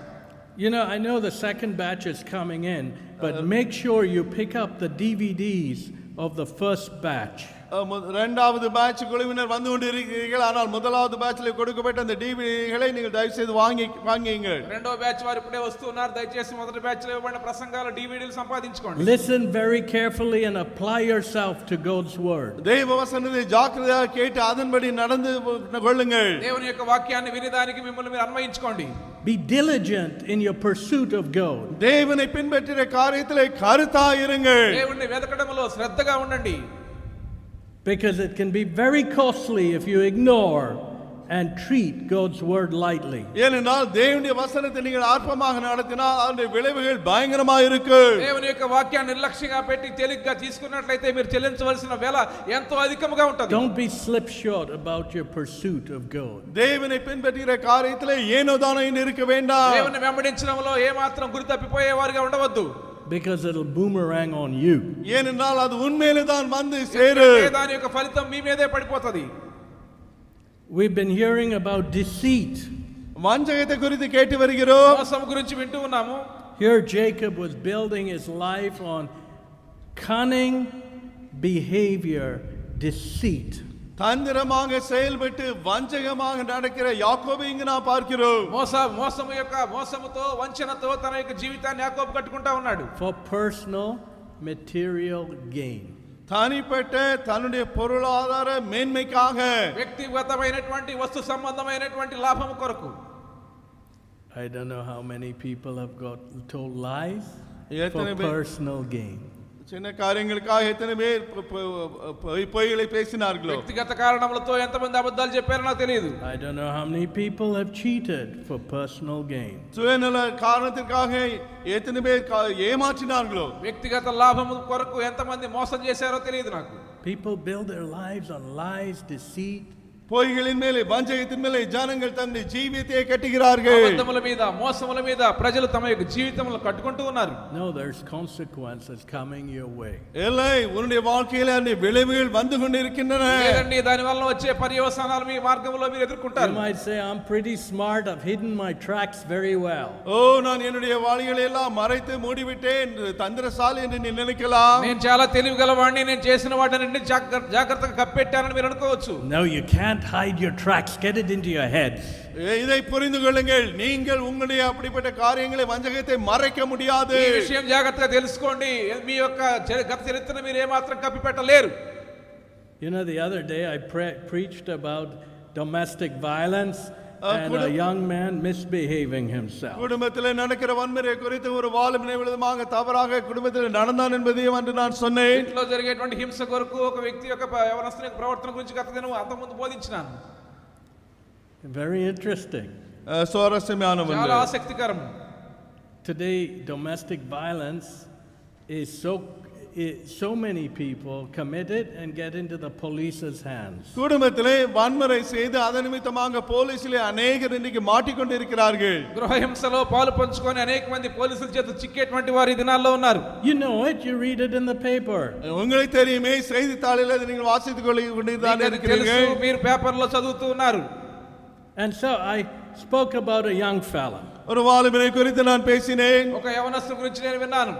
You know, I know the second batch is coming in, but make sure you pick up the DVDs of the first batch. இரண்டாவது பேட்ச் குழுவினர் வந்து கொண்டிருக்கிறீர்கள். ஆனால் முதலாவது பேட்ச்ல கொடுக்கப்பட்ட அந்த டிவிடிகளை நீங்கள் தயவு செய்து வாங்கியுங்கள். రెండో బ్యాచ్ వారు ఇప్పుడే వస్తున్నారు. దయచేసి మొదటి బ్యాచ్ లో ఇవ్వబడిన ప్రసంగాల డివిడీలు సంపాదించుకోండి. Listen very carefully and apply yourself to God's word. தேவ வசனத்தை ஜாக்கிரதையாக கேட்டு அதன்படி நடந்து கொள்ளுங்கள். దేవుని యొక్క వాక్యాన్ని వినడానికి మిమ్మల్ని మీరు అన్వయించుకోండి. Be diligent in your pursuit of God. தேவனை பின்பற்றிற காரியத்திலே கருத்தாயிருங்கள். దేవుణ్ణి వెతకడంలో శ్రద్ధగా ఉండండి. Because it can be very costly if you ignore and treat God's word lightly. ஏனென்றால் தேவனுடைய வசனத்தை நீங்கள் அற்பமாக நடத்தினால் அதனுடைய விளைவுகள் பயங்கரமாக இருக்கும். దేవుని యొక్క వాక్యాన్ని నిర్లక్ష్యంగా పెట్టి తేలిగ్గా తీసుకున్నట్లయితే మీరు చెల్లించవలసిన వేల ఎంతో అధికముగా ఉంటుంది. Don't be slipshod about your pursuit of God. தேவனை பின்பற்றுகிற காரியத்திலே ஏனோதானோ இருக்க வேண்டாம். దేవుని వెంబడించడంలో ఏ మాత్రం గురి తప్పిపోయేవారుగా ఉండవద్దు. Because it'll boomerang on you. ஏனென்றால் அது உண்மையிலே தான் வந்து சேரும். దాని యొక్క ఫలితం మీ మీదే పడిపోతది. We've been hearing about deceit. வஞ்சகத்தை குறித்து கேட்டு வருகிறோம். మోసం గురించి వింటూ ఉన్నాము. Here Jacob was building his life on cunning behavior, deceit. தந்திரமாக செயல்பட்டு வஞ்சகமாக நடக்கிற யாக்கோபை இங்கு நாம் பார்க்கிறோம். మోసముతో వంచనతో తన యొక్క జీవితాన్ని యాకోబు కట్టుకుంటా ఉన్నాడు. For personal material gain. தனிப்பட்ட தன்னுடைய பொருளாதார மேன்மைக்காக, వ్యక్తిగతమైనటువంటి వస్తు సంబంధమైనటువంటి లాభము కొరకు. I don't know how many people have got told lies for எத்தனை பேர் personal gain. சின்ன காரியங்களுக்காக எத்தனை பேர் பொய்களை பேசினார்களோ. వ్యక్తిగత కారణములతో ఎంతమంది అబద్ధాలు చెప్పారో నాకు తెలియదు. I don't know how many people have cheated for personal gain. சுயநல காரணத்திற்காக எத்தனை பேர் ஏமாற்றினார்களோ. వ్యక్తిగత లాభము కొరకు ఎంతమంది మోసం చేశారో తెలియదు నాకు. People build their lives on lies, deceit. பொய்களின் மேலே வஞ்சகத்தின் மேலே ஜனங்கள் தங்கள் ஜீவியத்தை கட்டுகிறார்கள். అబద్ధముల మీద మోసముల మీద ప్రజలు తమ యొక్క జీవితములను కట్టుకుంటూ ఉన్నారు. No, there's consequences coming your way. இல்லை, உன்னுடைய வாழ்க்கையில அந்த விளைவுகள் வந்து கொண்டிருக்கின்றன. లేదండి, దాని వల్ల వచ్చే పర్యవసానాలు మీ మార్గంలో మీరు You ఎదుర్కొంటారు. might say, I'm pretty smart, I've hidden my tracks very well. ஓ, நான் என்னுடைய வழிகளை எல்லாம் மறைத்து மூடிவிட்டேன், தந்திரசாலி என்று நீ நினைக்கலாம். నేను చాలా తెలివిగలవాడిని, నేను చేసిన వాటిని జాగ్రత్తగా కప్పెట్టానని మీరు అనుకోవచ్చు. No, you can't hide your tracks. Get it into your heads. இதை புரிந்து கொள்ளுங்கள், நீங்கள் உங்களுடைய அப்படிப்பட்ட காரியங்களை வஞ்சகத்தை மறைக்க முடியாது. ఈ విషయం జాగ్రత్తగా తెలుసుకోండి. మీ యొక్క గత చరిత్రను మీరు ఏమాత్రం కప్పిపెట్టలేరు. You know, the other day I preached about domestic violence and a young man misbehaving himself. குடும்பத்திலே நடக்கிற வன்முறை குறித்து ஒரு வாலிபனை விதமாக தவறாக குடும்பத்தில் நடந்தான் என்பதையும் அன்று நான் சொன்னேன். ఇంట్లో జరిగేటువంటి హింస కొరకు ఒక వ్యక్తి యొక్క యవనస్తుని యొక్క ప్రవర్తన గురించి గత దినం అంతకుముందు బోధించినాను. Very interesting. சுவாரஸ்யமான ஒன்று. చాలా ఆసక్తికరం. Today domestic violence is so many people commit it and get into the police's hands. குடும்பத்திலே வன்முறை செய்து அதன் நிமித்தமாக போலீசிலே அநேகர் இன்னைக்கு மாட்டிக்கொண்டிருக்கிறார்கள். గృహహింసలో పాలు పంచుకొని అనేక మంది పోలీసుల చేత చిక్కేటువంటి వారు ఈ దినాల్లో ఉన్నారు. You know it, you read it in the paper. உங்களுக்கு தெரியுமே, செய்தித்தாளில் அதை நீங்கள் வாசித்துக் கொண்டுதான் இருக்கிறீர்கள். మీరు పేపర్లో చదువుతూ ఉన్నారు. And so I spoke about a young fella. ஒரு வாலிபனை குறித்து நான் பேசினேன். ఒక యవనస్తుని గురించి నేను విన్నాను.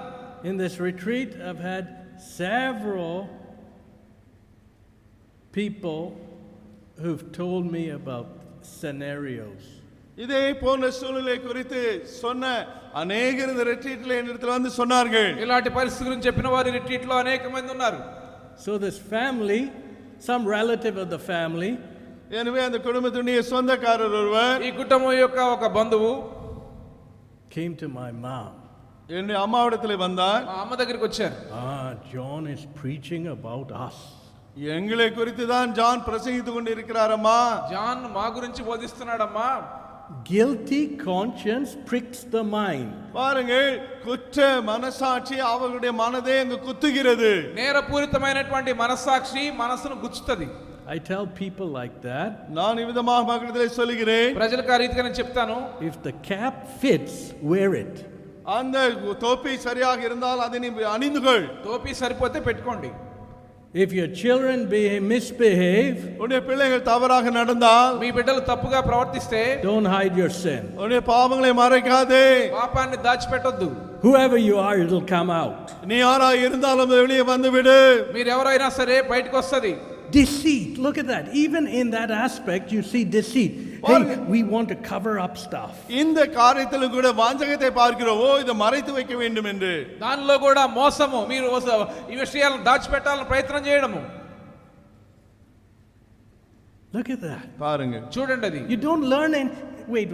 In this retreat, I've had several people who've told me about scenarios. இதே போன்ற சூழ்நிலை குறித்து சொன்ன அநேகர் இந்த ரெட்ரீட்ல என்னிடத்தில் வந்து சொன்னார்கள். ఇలాంటి పరిస్థితి గురించి చెప్పిన వారు రిట్రీట్ లో అనేక మంది ఉన్నారు. So this family, some relative of the family, எனவே அந்த குடும்பத்துடைய சொந்தக்காரர் ஒருவர் ఈ కుటుంబం యొక్క ఒక బంధువు came to my mom. என்னுடைய அம்மாவிடத்தில் வந்தார். మా అమ్మ దగ్గరికి వచ్చారు. John is preaching about us. எங்களை குறித்து தான் ஜான் பிரசங்கித்துக் கொண்டிருக்கிறாரம்மா. జాన్ మా గురించి బోధిస్తున్నాడమ్మా. Guilty conscience pricks the mind. பாருங்கள், குற்ற மனசாட்சி அவர்களுடைய மனதை அங்கு குத்துகிறது. నేరపూరితమైనటువంటి మనస్సాక్షి మనసును గుచ్చుతది. I tell people like that. நான் இவ்விதமாக மக்களிடத்தில் சொல்கிறேன். ప్రజలకు ఆ రీతిగా నేను చెప్తాను. If the cap fits, wear it. அந்த தொப்பி சரியாக இருந்தால் அதை நீ அணிந்து கொள். టోపీ సరిపోతే పెట్టుకోండి. If your children misbehave, உன்னுடைய பிள்ளைகள் தவறாக நடந்தால், మీ బిడ్డలు తప్పుగా ప్రవర్తిస్తే don't hide your sin. உன்னுடைய பாவங்களை மறைக்காதே. పాపాన్ని దాచిపెట్టొద్దు. Whoever you are, it'll come out. நீ யாராக இருந்தாலும் அது வெளியே வந்து விடு. మీరు ఎవరైనా సరే బయటకు వస్తది. Deceit. Look at that. Even in that aspect, you see deceit. Hey, we want to cover up stuff. இந்த காரியத்திலும் கூட வாஞ்சகத்தை பார்க்கிறோம். ஓ, இதை மறைத்து வைக்க வேண்டும் என்று. దానిలో కూడా మోసము, మీరు ఈ విషయాలను దాచిపెట్టాలని ప్రయత్నం చేయడము. Look at that. பாருங்க, చూడండి అది. You don't learn in. Wait.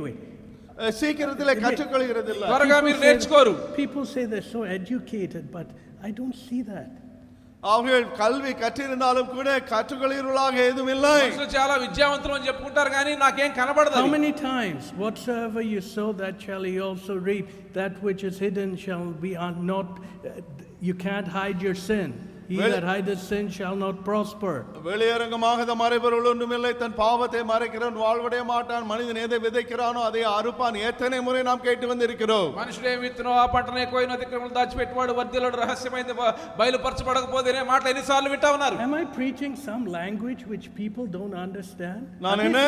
சீக்கிரத்திலே கற்றுக்கொள்கிறது இல்ல. త్వరగా మీరు నేర్చుకోరు. People say they're so educated, but I don't see that. அவர்கள் கல்வி கற்றிருந்தாலும் கூட கற்றுக்கொள்கிறவர்களாக எதுவும் இல்லை. మనుషులు చాలా విద్యావంతులు అని చెప్పుకుంటారు కానీ నాకేం కనబడదు. How many times? Whatsoever you sow, that shall you also reap. That which is hidden shall be not. You can't hide your sin. He that hideth sin shall not prosper. வெளியரங்கமாக மறைபொருள் ஒன்றுமில்லை. தன் பாவத்தை மறைக்கிறவன் வாழ்வடைய மாட்டான். மனிதன் எதை விதைக்கிறானோ அதை அறுப்பான். எத்தனை முறை நாம் கேட்டு வந்திருக்கிறோம். మనుషుడే విత్తునో ఆ పంటనే కోయిన అతిక్రమణలు దాచిపెట్టువాడు వర్ధిల్లుడు రహస్యమైనది బయలుపరచబడకపోతేనే మాట ఎన్నిసార్లు వింటా ఉన్నారు. Am I preaching some language which people don't understand? நான் என்ன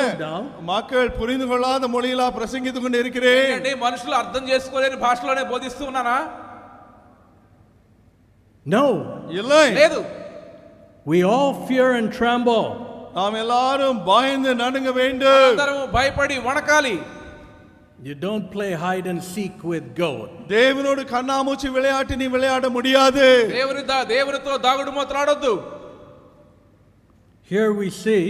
மக்கள் புரிந்து கொள்ளாத மொழியிலா பிரசங்கித்துக் கொண்டு இருக்கிறேன். ఏంటండి, మనుషులు అర్థం చేసుకోలేని భాషలోనే బోధిస్తూ ఉన్నానా? No. இல்லை. లేదు. We all fear and tremble. நாம் எல்லாரும் பயந்து நடுங்க வேண்டும். అందరము భయపడి వణకాలి. You don't play hide and seek with God. தேவனோடு கண்ணாமூச்சி விளையாட்டு நீ விளையாட முடியாது. దేవునితో దాగుడు మూతలాడొద్దు. Here we see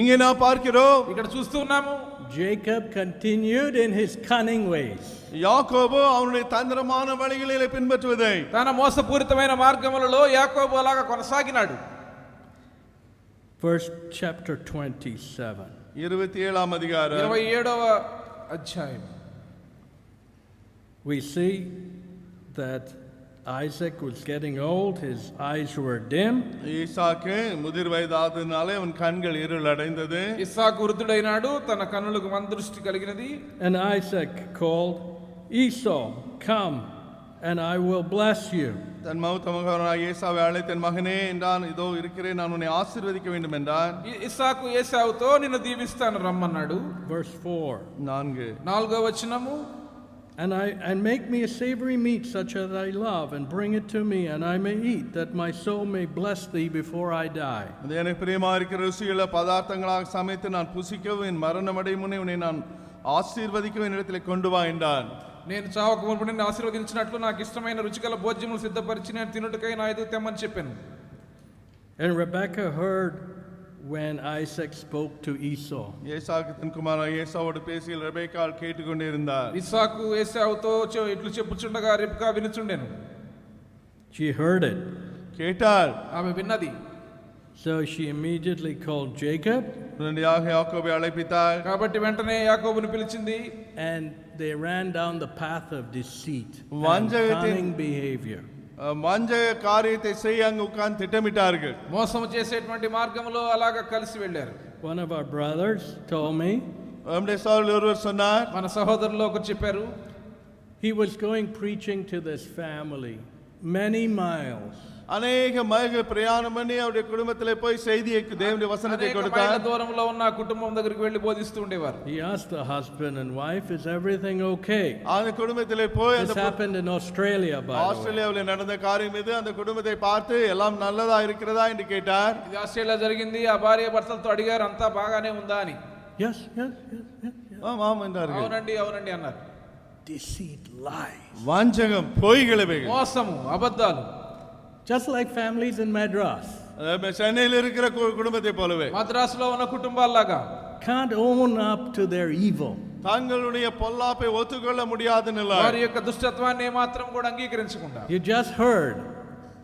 இங்கே நாம் பார்க்கிறோம், ఇక్కడ చూస్తూ ఉన్నాము, Jacob continued in his cunning ways. யாக்கோபு அவனுடைய தந்திரமான வழிகளிலே பின்பற்றுவதை తన మోసపూరితమైన మార్గములలో యాకోబు అలాగా కొనసాగినాడు. Verse chapter 27. 27 அதிகாரம் 27వ అధ్యాయం. We see that Isaac was getting old, his eyes were dim. ஈசாக்கு முதிர் வயதாததினாலே அவன் கண்கள் இருள் அடைந்தது. ఇస్సాకు వృద్ధుడైనాడు, తన కన్నులకు మందదృష్టి కలిగినది. And Isaac called Esau, come and I will bless you. தன் மூத்த மகனாகிய ஏசாவை அழைத்து என் மகனே என்றான். இதோ இருக்கிறேன், நான் உன்னை ஆசீர்வதிக்க வேண்டும் என்றான். ఇస్సాకు ఏశావుతో నిన్ను దీవిస్తాను రమ్మన్నాడు. Verse 4. 4వ వచనము. And make me a savory meat such as I love, and bring it to me, and I may eat, that my soul may bless thee before I die. அது எனக்கு பிரியமா இருக்கிற ருசியுள்ள பதார்த்தங்களாக சமைத்து நான் புசிக்கவும் என் மரணம் அடையும் முன்னே உன்னை நான் ஆசீர்வதிக்கவும் என்னிடத்தில் கொண்டு வா என்றான். నేను చావక మునుపు నిన్ను ఆశీర్వదించినట్లు నాకు ఇష్టమైన రుచికల భోజ్యములు సిద్ధపరిచి నేను తినుటకై నా ఎదుగు తెమ్మని చెప్పాను. And Rebekah heard when Isaac spoke to Esau. Isaac தன் குமாரனாகிய ஏசாவோடு பேசியில் ரெபெக்காள் கேட்டுக்கொண்டிருந்தார். ఇస్సాకు ఏశావుతో ఇట్లు చెప్పుచుండగా రెబ్కా వినుచుండెను. She heard it. கேட்டாள். ఆమె విన్నది. So she immediately called Jacob. உடனடியாக யாக்கோபை அழைப்பித்தாள். కాబట్టి వెంటనే యాకోబును పిలిచింది. And they ran down the path of deceit and வஞ்சகத்தின் cunning behavior. வஞ்சக காரியத்தை செய்ய அங்கு உட்கார்ந்து திட்டமிட்டார்கள். మోసం చేసేటువంటి మార్గంలో అలాగా కలిసి వెళ్ళారు. One of our brothers told me நம்முடைய சகோதரர் ஒருவர் சொன்னார், మన సహోదరులు ఒకరు చెప్పారు, he was going preaching to this family many miles. அநேக மைல்கள் பிரயாணம் பண்ணி அவருடைய குடும்பத்திலே போய் செய்தியை தேவனுடைய வசனத்தை అనేక మైళ్ళ கொடுத்தார். దూరంలో ఉన్న కుటుంబం దగ్గరికి వెళ్ళి బోధిస్తూ ఉండేవారు. He asked the husband and wife, is everything okay? அந்த குடும்பத்திலே போய் This அந்த happened in Australia, by the way. ஆஸ்திரேலியாவில் நடந்த காரியம் இது. அந்த குடும்பத்தை பார்த்து எல்லாம் நல்லதா இருக்கிறதா என்று கேட்டார். ఇది ఆస్ట్రేలియా జరిగింది. ఆ భార్య భర్తలతో అడిగారు, అంతా బాగానే ఉందా అని. Yes, yes, yes, yes, yes. ஆமாம் என்றார்கள். అవునండి అవునండి అన్నారు. Deceit, lies. வஞ்சகம், பொய்களவைகள். మోసము, అబద్ధాలు. Just like families in Madras. சென்னையில் இருக்கிற குடும்பத்தை போலவே మద్రాసులో ఉన్న కుటుంబాల్లాగా Can't own up to their evil. தங்களுடைய பொல்லாப்பை ஒத்துக்கொள்ள முடியாத நிலை. వారి యొక్క దుష్టత్వాన్ని మాత్రం కూడా అంగీకరించకుండా. You just heard.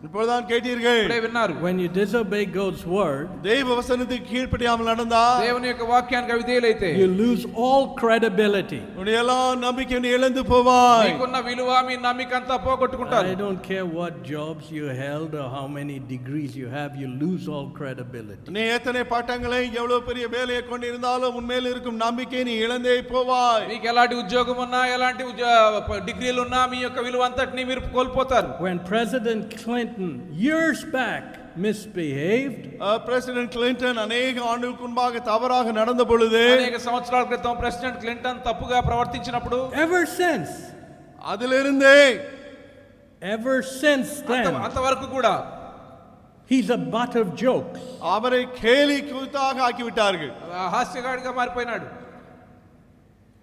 இப்பொழுதுதான் கேட்டீர்கள். ఇప్పుడే విన్నారు. When you disobey God's word, தெய்வ வசனத்துக்கு கீழ்ப்படியாமல் நடந்தால் దేవుని యొక్క వాక్యానికి అవిధేయులైతే you lose all credibility. உன்னுடைய எல்லா நம்பிக்கையும் இழந்து போவாய். మీకున్న విలువ, మీ నమ్మిక అంతా పోగొట్టుకుంటారు. I don't care what jobs you held or how many degrees you have, you lose all credibility. நீ எத்தனை பட்டங்களை எவ்வளவு பெரிய வேலையை கொண்டிருந்தாலும் உன்மேல் இருக்கும் நம்பிக்கை நீ இழந்தே போவாய். మీకు ఎలాంటి ఉద్యోగం ఉన్నా, ఎలాంటి డిగ్రీలు ఉన్నా, మీ యొక్క విలువ అంతటిని మీరు కోల్పోతారు. When President Clinton years back misbehaved, president Clinton அநேக ஆண்டுகளுக்கு முன்பாக தவறாக நடந்த பொழுது, అనేక సంవత్సరాల క్రితం ప్రెసిడెంట్ క్లింటన్ తప్పుగా ప్రవర్తించినప్పుడు, ever since then, అంతవరకు కూడా he's a butt of jokes. அவரை கேலி கூத்தாக ஆக்கிவிட்டார்கள். హాస్యగాడిగా మారిపోయినాడు.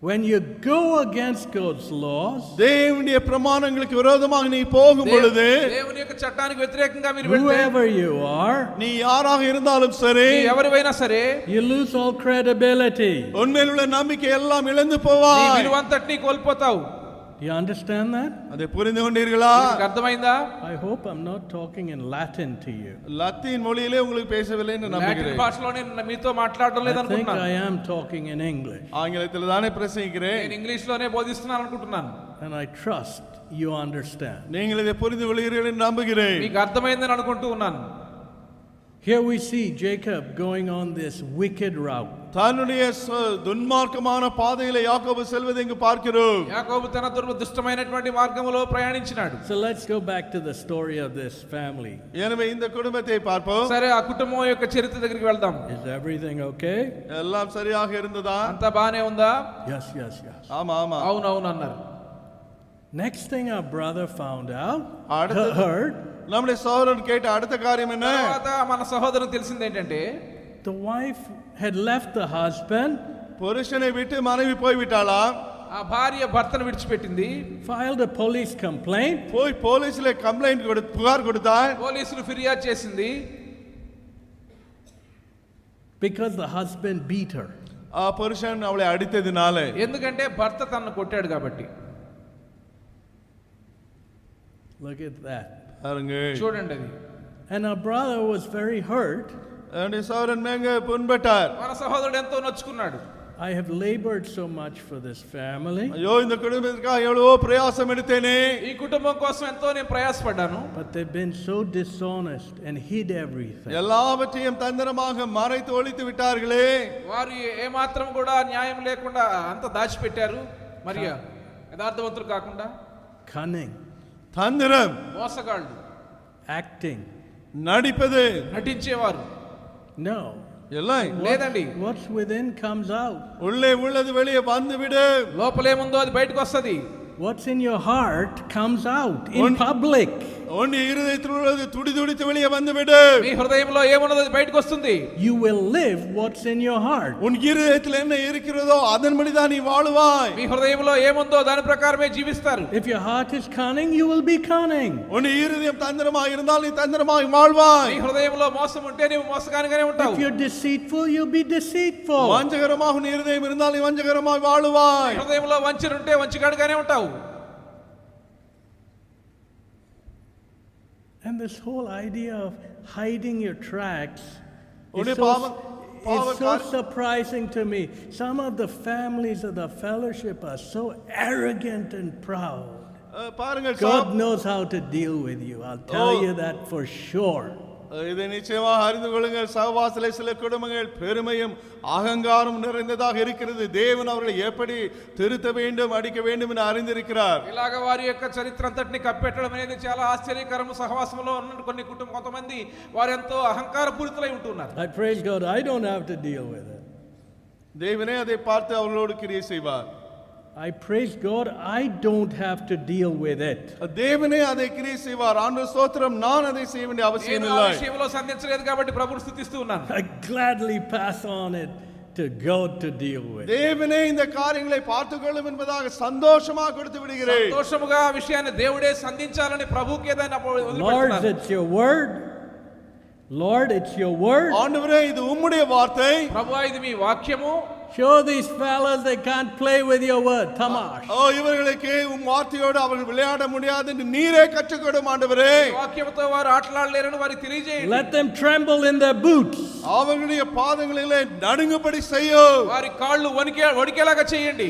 When you go against God's laws, தேவனுடைய பிரமாணங்களுக்கு விரோதமாக நீ போகும் பொழுது, దేవుని యొక్క చట్టానికి వ్యతిరేకంగా మీరు వెళ్తే, whoever you are, நீ யாராக இருந்தாலும் சரி, ఎవరివైనా సరే, you lose all credibility. உன்மேல் உள்ள நம்பிக்கை எல்லாம் இழந்து నీ போவாய். విలువ అంతటిని కోల్పోతావు. You understand that? அதை புரிந்து கொண்டீர்களா? మీకు అర్థమైందా? I hope I'm not talking in Latin to you. Latin மொழியிலே உங்களுக்கு பேசவில்லை என்று లాటిన్ நம்புகிறேன். భాషలో నేను మీతో మాట్లాడడం I think లేదనుకుంటున్నాను. I am talking in English. ஆங்கிலத்தில் தானே பிரசங்கிக்கிறேன். నేను ఇంగ్లీష్ లోనే బోధిస్తున్నాను అనుకుంటున్నాను. And I trust you understand. நீங்கள் இதை புரிந்து கொள்கிறீர்கள் என்று நம்புகிறேன். మీకు అర్థమైందని అనుకుంటూ ఉన్నాను. Here we see Jacob going on this wicked route. தன்னுடைய துன்மார்க்கமான பாதையிலே யாக்கோபு செல்வதை இங்கு பார்க்கிறோம். యాకోబు తన దుష్టమైనటువంటి మార్గములో ప్రయాణించినాడు. So let's go back to the story of this family. எனவே இந்த குடும்பத்தை பார்ப்போம். సరే, ఆ కుటుంబం యొక్క చరిత్ర దగ్గరికి వెళ్దాం. Is everything okay? எல்லாம் சரியாக இருந்ததா? అంతా బానే ఉందా? Yes, yes, yes. ஆமா ஆமா. అవునవును అన్నారు. Next thing our brother found out, அடுத்தது- heard, நம்முடைய சகோதரன் கேட்ட அடுத்த காரியம் என்ன? తర్వాత మన సహోదరుని తెలిసింది ఏంటంటే, the wife had left the husband, புருஷனை விட்டு மனைவி போய் விட்டாளாம். ఆ భార్య భర్తను విడిచిపెట్టింది. filed a police complaint, போய் போலீஸ்ல கம்ப்ளைண்ட் புகார் கொடுத்தாள். పోలీసులు ఫిర్యాదు చేసింది. because the husband beat her. ఆ పురుషుని அவளை అడితేదినాలే ఎందుకంటే భర్త తనను కొట్టాడు కాబట్టి. Look at that. பாருங்க. చూడండి అది. And our brother was very hurt. அந்த சகோதரன் மேங்க புண்பட்டார். మన సహోదరుడు ఎంతో నొచ్చుకున్నాడు. I have labored so much for this family. అయ్యో இந்த కుటుంబத்திற்காக எவ்வளவோ பிரயாசம் எடுத்தேனே. ఈ కుటుంబం కోసం ఎంతో నేను ప్రయాసపడ్డాను. But they've been so dishonest and hid everything. எல்லாவற்றையும் தந்திரமாக மறைத்து ஒளித்து விட்டார்களே. వారు ఏ మాత్రం కూడా న్యాయం లేకుండా అంత దాచిపెట్టారు. మరి యథార్థవంతులు కాకుండా. Cunning. தந்திரம். మోసగాళ్ళు. Acting. నడిపது. నటించేవారు. No. எல்லாம் లేదండి. What's within comes out. உள்ளே உள்ளது வெளியே வந்து விடு. లోపలేముందో అది బయటకు వస్తది. What's in your heart comes out in public. உன் இருதயத்தில் உள்ளது துடிதுடித்து வெளியே வந்து விடு. మీ హృదయంలో ఏమున్నదో అది బయటకు వస్తుంది. You will live what's in your heart. உன் இருதயத்தில் என்ன இருக்கிறதோ அதன்படி தான் நீ வாழுவாய். మీ హృదయంలో ఏముందో దాని ప్రకారమే జీవిస్తారు. If your heart is cunning, you will be cunning. உன் இருதயம் தந்திரமாக இருந்தால் நீ தந்திரமாக வாழ்வாய். మీ హృదయంలో మోసం ఉంటే నీవు మోసగానిగానే ఉంటావు. If you're deceitful, you'll be deceitful. வஞ்சகரமாக உன் இருதயம் இருந்தால் நீ வஞ்சகரமாக வாழுவாய். మీ హృదయంలో వంచన ఉంటే వంచగాడిగానే ఉంటావు. And this whole idea of hiding your tracks is Only so, power is so surprising to me. Some of the families of the fellowship are so arrogant and proud. பாருங்கள் God knows how to deal with you. I'll tell you that for sure. இதை நிச்சயமாக அறிந்து கொள்ளுங்கள். சகவாசலே சில குடும்பங்கள் பெருமையும் அகங்காரம் நிறைந்ததாக இருக்கிறது. தேவன் அவர்களை எப்படி திருத்த வேண்டும் அடிக்க வேண்டும் என்று அறிந்திருக்கிறார். ఇలాగ వారి యొక్క చరిత్ర అంతటిని కప్పెట్టడం అనేది చాలా ఆశ్చర్యకరం. సహవాసంలో ఉన్న కొన్ని కొంతమంది వారు ఎంతో అహంకారపూరితులై ఉంటున్నారు. I praise God. I don't have to deal with it. தேவனே அதை பார்த்து அவர்களோடு கிரியை செய்வார். I praise God. I don't have to deal with it. தேவனே அதை கிரியை செய்வார். ஆண்டவர் ஸ்தோத்திரம். நான் அதை செய்ய வேண்டிய அவசியம் నేను ఆ இல்லை. విషయంలో సంధించలేదు కాబట్టి ప్రభువుని స్తుతిస్తూ ఉన్నాను. I gladly pass on it to God to deal with. தேவனே இந்த காரியங்களை பார்த்துக்கொள்ளும் என்பதாக சந்தோஷமாக கொடுத்து விடுகிறேன். సంతోషముగా ఆ విషయాన్ని దేవుడే సంధించాలని ప్రభువుకే దాన్ని Lord, వదిలిపెడుతున్నాను. it's your word. Lord, it's your word. ஆண்டவரே இது உம்முடைய வார்த்தை. ప్రభువా ఇది మీ వాక్యము. Show these fellas they can't play with your word. Tamash. ஓ இவர்களுக்கு உம் வார்த்தையோடு அவர்கள் விளையாட முடியாது என்று நீரே கற்றுக்கொடும் ஆண்டவரே. ఈ వాక్యముతో వారు ఆటలాడలేరని వారికి తెలియజేయండి. Let them tremble in their boots. அவர்களுடைய பாதங்களிலே நடுங்கும்படி செய்யும். వారి కాళ్ళు వణికేలాగా చేయండి.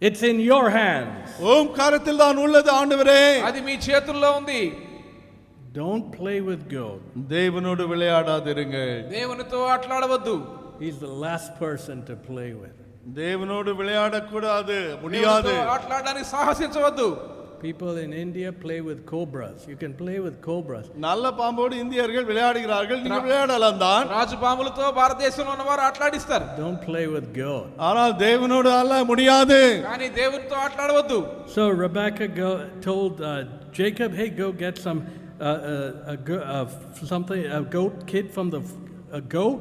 It's in your hands. உம் கரத்தில் தான் உள்ளது ஆண்டவரே. అది మీ చేతుల్లో ఉంది. Don't play with God. தேவனோடு விளையாடாதிருங்கள். దేవునితో ఆటలాడవద్దు. He's the last person to play with. தேவனோடு விளையாடக்கூடாது, முடியாது. దేవునితో ఆటలాడడానికి సాహసించవద్దు. People in India play with cobras. You can play with cobras. நல்ல பாம்போடு இந்தியர்கள் விளையாடுகிறார்கள். நீங்க விளையாடலாம் தான். రాజు పాములతో భారతదేశంలో ఉన్నవారు ఆటలాడిస్తారు. Don't play with God. ஆனால் தேவனோடு அல்ல முடியாது. కానీ దేవునితో ఆటలాడవద్దు. So Rebecca told Jacob, "Hey, go get some a goat kid from a goat,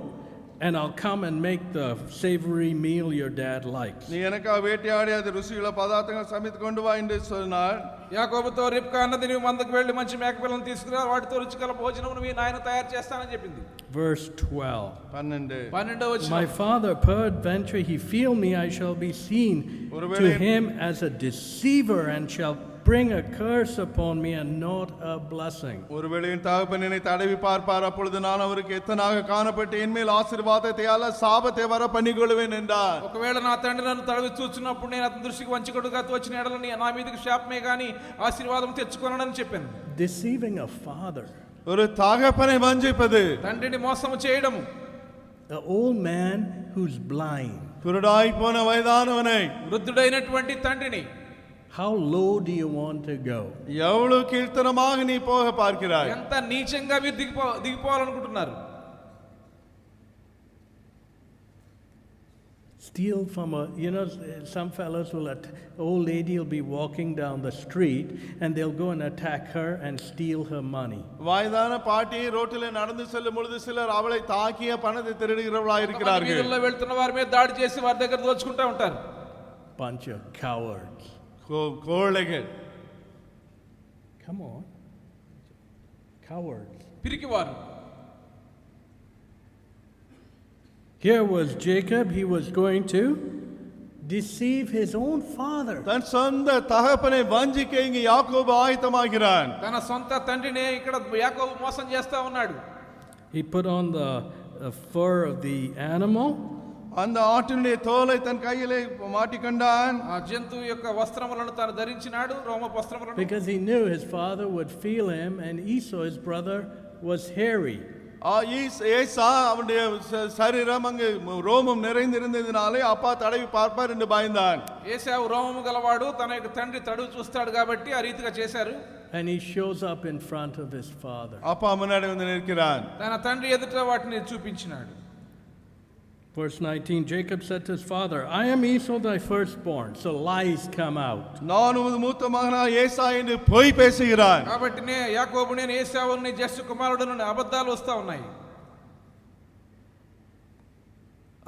and I'll come and make the savory meal your dad likes." நீ எனக்காக வேட்டையாடி அது ருசியுள்ள பதார்த்தங்கள் சமைத்து கொண்டு வா என்று சொன்னார். యాకోబుతో రిబ్కా అన్నది నువ్వు మందకు వెళ్ళి మంచి మేకపిల్లను తీసుకురా, వాటితో రుచికల భోజనం మీ నాయన తయారు చేస్తానని చెప్పింది. Verse 12. 12వ వచనం. My father, peradventure he feel me, I shall be seen to him as a deceiver, and shall bring a curse upon me and not a blessing. ஒருவேளை என் தகப்பன் என்னை தடவி பார்ப்பார், அப்பொழுது நான் அவருக்கு எத்தனாக காணப்பட்டு என்மேல் ஆசீர்வாதத்தை அல்ல சாபத்தை வர பண்ணிக்கொள்வேன் என்றார். ఒకవేళ నా తండ్రి నన్ను తడవి చూస్తున్నప్పుడు నేను అతని దృష్టికి వంచకుడుగా తోచిన ఎడలని నా మీదకి శాపమే గాని ఆశీర్వాదం తెచ్చుకోనని చెప్పాను. Deceiving a father. ஒரு தகப்பனை வஞ்சிப்பது. తండ్రిని మోసం చేయడము. The old man who's blind. குருடாய் போன வயதானவனை. వృద్ధుడైనటువంటి తండ్రిని. How low do you want to go? எவ்வளவு கீழ்த்தனமாக நீ போக பார்க்கிறாய்? ఎంత నీచంగా మీరు దిగిపోవాలనుకుంటున్నారు? Steal from some fellows old lady will be walking down the street and they'll go and attack her and steal her money. வயதான பாட்டி ரோட்டிலே நடந்து செல்லும் பொழுது சிலர் அவளை தாக்கிய பணத்தை திருடுகிறவர்களாய் இருக்கிறார்கள். వీధుల్లో వెళ్తున్న వారి మీద దాడి చేసి వారి దగ్గర దోచుకుంటా ఉంటారు. Bunch of cowards. கோழைகள். Come on. Cowards. పిరికివారు. Here was Jacob, he was going to deceive his own father. தன் சொந்த தகப்பனை வஞ்சிக்க இங்கு யாக்கோபு ஆயத்தமாகிறான். తన సొంత తండ్రిని ఇక్కడ యాకోబు మోసం చేస్తా ఉన్నాడు. He put on the fur of the animal. அந்த ஆட்டினுடைய தோலை தன் கையிலே மாட்டிக்கொண்டான். ఆ జంతువు యొక్క వస్త్రములను తాను ధరించినాడు, రోమ వస్త్రములను. Because he knew his father would feel him, and Esau, his brother, was hairy. ஏசா அவனுடைய சரீரம் அங்கு ரோமம் நிறைந்திருந்ததினாலே அப்பா தடவி பார்ப்பார் என்று பயந்தான். ఏశావు రోమము గలవాడు, తన యొక్క తండ్రి తడువు చూస్తాడు కాబట్టి ఆ రీతిగా చేశారు. And he shows up in front of his father. அப்பா முன்னாடி வந்து நிற்கிறான். తన తండ్రి ఎదుట వాటిని చూపించినాడు. Verse 19, Jacob said to his father, I am Esau thy firstborn. So lies come out. நான் உமது மூத்த மகனான ஏசா என்று பொய் பேசுகிறான். కాబట్టి యాకోబు నేను ఏశావుని జ్యేష్ఠ కుమారుడును అబద్ధాలు వస్తా ఉన్నాయి.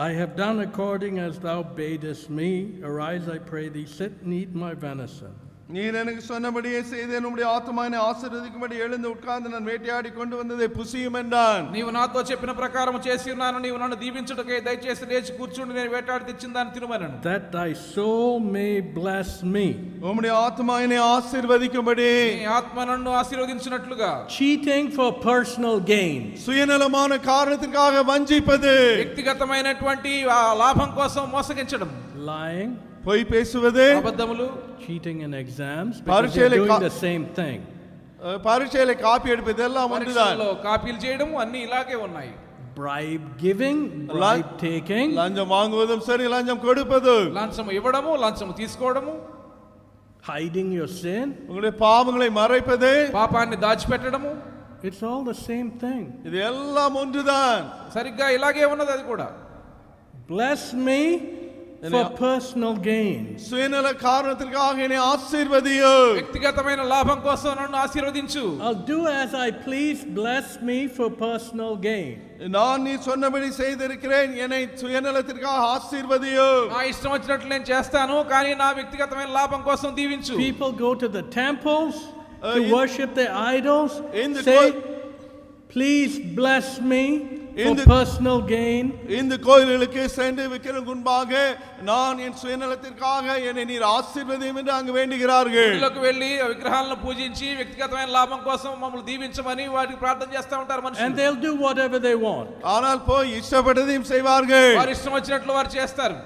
I have done according as thou badest me. Arise, I pray thee, sit and eat my venison. நீர் எனக்கு சொன்னபடியே செய்தேன், உம்முடைய ஆத்துமாவினை ஆசீர்வதிக்கும்படி எழுந்து உட்கார்ந்து நான் வேட்டையாடி கொண்டு வந்ததை புசியும் என்றான். నీవు నాతో చెప్పిన ప్రకారం చేసి ఉన్నాను, నీవు నన్ను దీవించుటకై దయచేసి లేచి కూర్చుండి నేను వేటాడి తెచ్చిన దాన్ని తినుమనను. That thy soul may bless me. உம்முடைய ஆத்துமாவினை ஆசீர்வதிக்கும்படி. నీ ఆత్మ నన్ను ఆశీర్వదించినట్లుగా. Cheating for personal gain. சுயநலமான காரணத்திற்காக வஞ்சிப்பது. వ్యక్తిగతమైనటువంటి లాభం కోసం మోసగించడం. Lying. பொய் பேசுவது. అబద్ధములు. Cheating in exams because they're doing the same thing. పరీక్షలో కాపీ எடுப்பது எல்லாம் ஒன்றுதான். పరీక్షల్లో కాపీలు చేయడం అన్ని ఇలాగే ఉన్నాయి. Bribe giving, bribe taking. లంచం వాங்குவதும் சரி, లంచం கொடுப்பதும். లంచము ఇవ్వడము, లంచము తీసుకోవడము. Hiding your sin. உங்களுடைய பாவங்களை மறைப்பது. పాపాన్ని దాచిపెట్టడము. It's all the same thing. இது எல்லாம் ஒன்றுதான். సరిగ్గా ఇలాగే ఉన్నది అది కూడా. Bless me for personal gain. சுயநல காரணத்திற்காக என்னை ஆசீர்வதியும். వ్యక్తిగతమైన లాభం కోసం నన్ను ఆశీర్వదించు. I'll do as I please. Bless me for personal gain. நான் நீ சொன்னபடி செய்திருக்கிறேன், என்னை சுயநலத்திற்காக ஆசீர்வதியும். నా ఇష్టం వచ్చినట్లు నేను చేస్తాను, కానీ నా వ్యక్తిగతమైన లాభం కోసం దీవించు. People go to the temples to worship their idols. Say, please bless me for personal gain. இந்த கோயில்களுக்கு சென்று விக்கிரகம் முன்பாக நான் என் சுயநலத்திற்காக என்னை நீர் ஆசீர்வதியும் என்று அங்கு வேண்டுகிறார்கள். గుడిలోకి వెళ్ళి విగ్రహాలను పూజించి వ్యక్తిగతమైన లాభం కోసం మమ్మల్ని దీవించమని వాటికి ప్రార్థన చేస్తా ఉంటారు మనుషులు. And they'll do whatever they want. ஆனால் போய் ఇష్టపడేది செய்வார்கள். వారి ఇష్టం వచ్చినట్లు వారు చేస్తారు.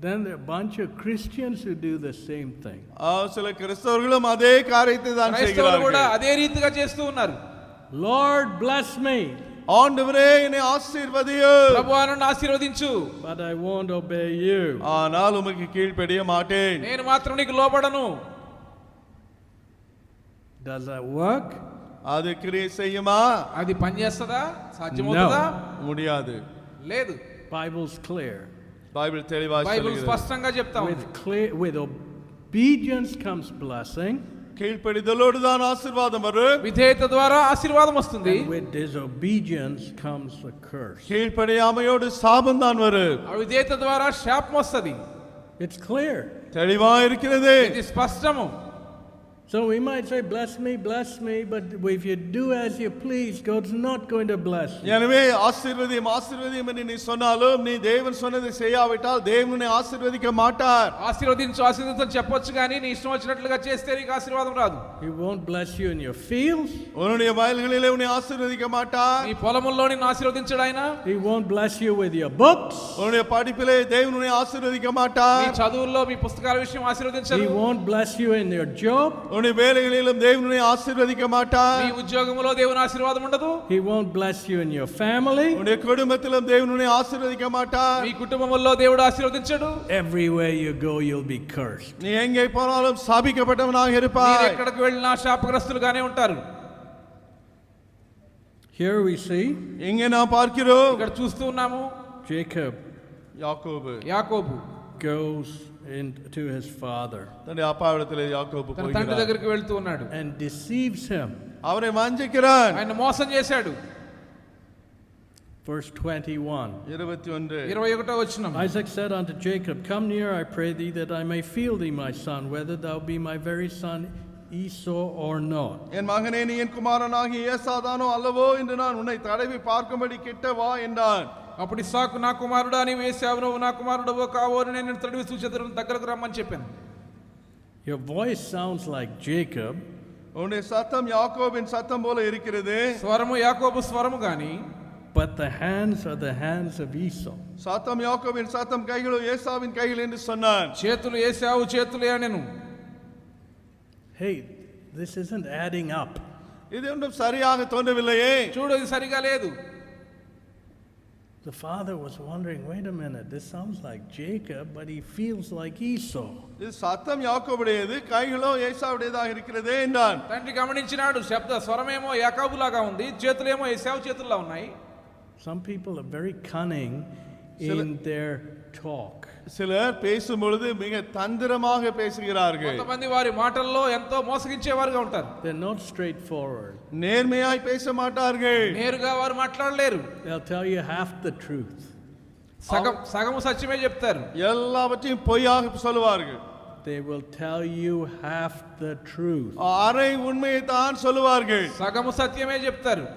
Then there are a bunch of Christians who do the same thing. சில கிறிஸ்தவர்களும் அதே காரியத்தை தான் క్రైస్తవులు కూడా செய்கிறார்கள். అదే రీతిగా చేస్తూ ఉన్నారు. Lord bless me. ஆண்டவரே என்னை ஆசீர்வதியும். ప్రభువా నన్ను ఆశీర్వదించు. But I won't obey you. ஆனால் உமக்கு கீழ்ப்படிய மாட்டேன். నేను మాత్రం నీకు లోబడను. Does that work? அது கிரியை செய்யுமா? అది పనిచేస్తుందా? సాధ్యమవుతుందా? முடியாது. లేదు. Bible's clear. బైబిల్ தெளிவாக బైబిల్ சொல்கிறது. స్పష్టంగా చెప్తా ఉంది. With obedience comes blessing. கீழ்ப்படிதலோடு தான் ஆசீர்வாதம் வரும். విధేయత ద్వారా ఆశీర్వాదం వస్తుంది. And with disobedience comes a curse. கீழ்ப்படியாமையோடு சாபம் தான் வரும். ఆ విధేయత ద్వారా శాపం వస్తుంది. It's clear. தெளிவா இருக்கிறது. ఇది స్పష్టము. So we might say, bless me, but if you do as you please, God's not going to bless you. எனவே ஆசீர்வதியும் ஆசீர்வதியும் என்று நீ சொன்னாலும் நீ தேவன் சொன்னதை செய்யாவிட்டால் தேவன் உன்னை ஆசீர்வதிக்க மாட்டார். ఆశీర్వదించు ఆశీర్వదించు చెప్పొచ్చు కానీ నీ ఇష్టం వచ్చినట్లుగా చేస్తే నీకు ఆశీర్వాదం రాదు. He won't bless you in your fields. உன்னுடைய வயல்களிலே உன்னை ஆசீர்வதிக்க மாட்டார். నీ పొలముల్లో నిన్ను ఆశీర్వదించడు ఆయన. He won't bless you with your books. உன்னுடைய படிப்பிலே தேவன் உன்னை ஆசீர்வதிக்க மாட்டார். నీ చదువుల్లో మీ పుస్తకాల విషయం He ఆశీర్వదించడు. won't bless you in your job. உன்னுடைய வேலைகளிலும் தேவன் உன்னை ஆசீர்வதிக்க மாட்டார். నీ ఉద్యోగంలో దేవుని ఆశీర్వాదం ఉండదు. He won't bless you in your family. உன்னுடைய குடும்பத்திலும் தேவன் உன்னை ஆசீர்வதிக்க மாட்டார். నీ కుటుంబంలో దేవుడు ఆశీర్వదించడు. Everywhere you go, you'll be cursed. நீ எங்கே போனாலும் சாபிக்கப்பட்டவனாக మీరు இருப்பாய். ఎక్కడికి వెళ్ళినా శాపగ్రస్తులుగానే ఉంటారు. Here we see இங்கே நாம் பார்க்கிறோம் ఇక్కడ చూస్తూ ఉన్నాము. Jacob யாக்கோபு యాకోబు goes into his father தன்னுடைய அப்பாவிடத்திலே யாக்கோபு తన తండ్రి போகிறார். దగ్గరికి వెళ్తూ ఉన్నాడు. and deceives him. அவரை வஞ்சிக்கிறான். ఆయన మోసం చేశాడు. Verse 21. 21 21వ వచనం. Isaac said unto Jacob, Come near, I pray thee, that I may feel thee, my son, whether thou be my very son Esau or not. என் மகனே நீ என் குமாரனாகிய ஏசாதானோ அல்லவோ என்று நான் உன்னை தடவி பார்க்கும்படி கிட்ட வா என்றான். అప్పుడు ఇస్సాకు నా కుమారుడా నీవు ఏశావు నువ్వు నా కుమారుడవో కావో అని నేను తడివి చూసేదను దగ్గరకు రమ్మని చెప్పాను. Your voice sounds like Jacob, உன்னுடைய சத்தம் யாக்கோபின் சத்தம் போல இருக்கிறது. స్వరము యాకోబు స్వరము గాని but the hands are the hands of Esau. சத்தம் யாக்கோபின் சத்தம் கைகளோ ஏசாவின் கைகள் என்று சொன்னான். చేతులు ఏశావు చేతులే అనెను. Hey, this isn't adding up. இது ஒன்றும் சரியாக தோன்றவில்லையே. చూడు ఇది సరిగా లేదు. The father was wondering, wait a minute, this sounds like Jacob, but he feels like Esau. இது சத்தம் யாக்கோபுடையது, கைகளோ ஏசாவுடையதாக இருக்கிறதே என்றான். తండ్రి గమనించినాడు, శబ్ద స్వరమేమో యాకోబులాగా ఉంది, చేతులేమో ఏశావు చేతుల్లా ఉన్నాయి. Some people are very cunning in their talk. சிலர் பேசும் பொழுது மிக தந்திரமாக பேசுகிறார்கள். కొంతమంది వారి మాటల్లో ఎంతో మోసగించేవారుగా ఉంటారు. They're not straightforward. நேர்மையாய் பேச மாட்டார்கள். నేరుగా వారు మాట్లాడలేరు. They'll tell you half the truth. సగము సత్యమే చెప్తారు. எல்லாவற்றையும் பொய்யாக சொல்லுவார்கள். They will tell you half the truth. அரை உண்மையை தான் சொல்லுவார்கள். సగము సత్యమే చెప్తారు.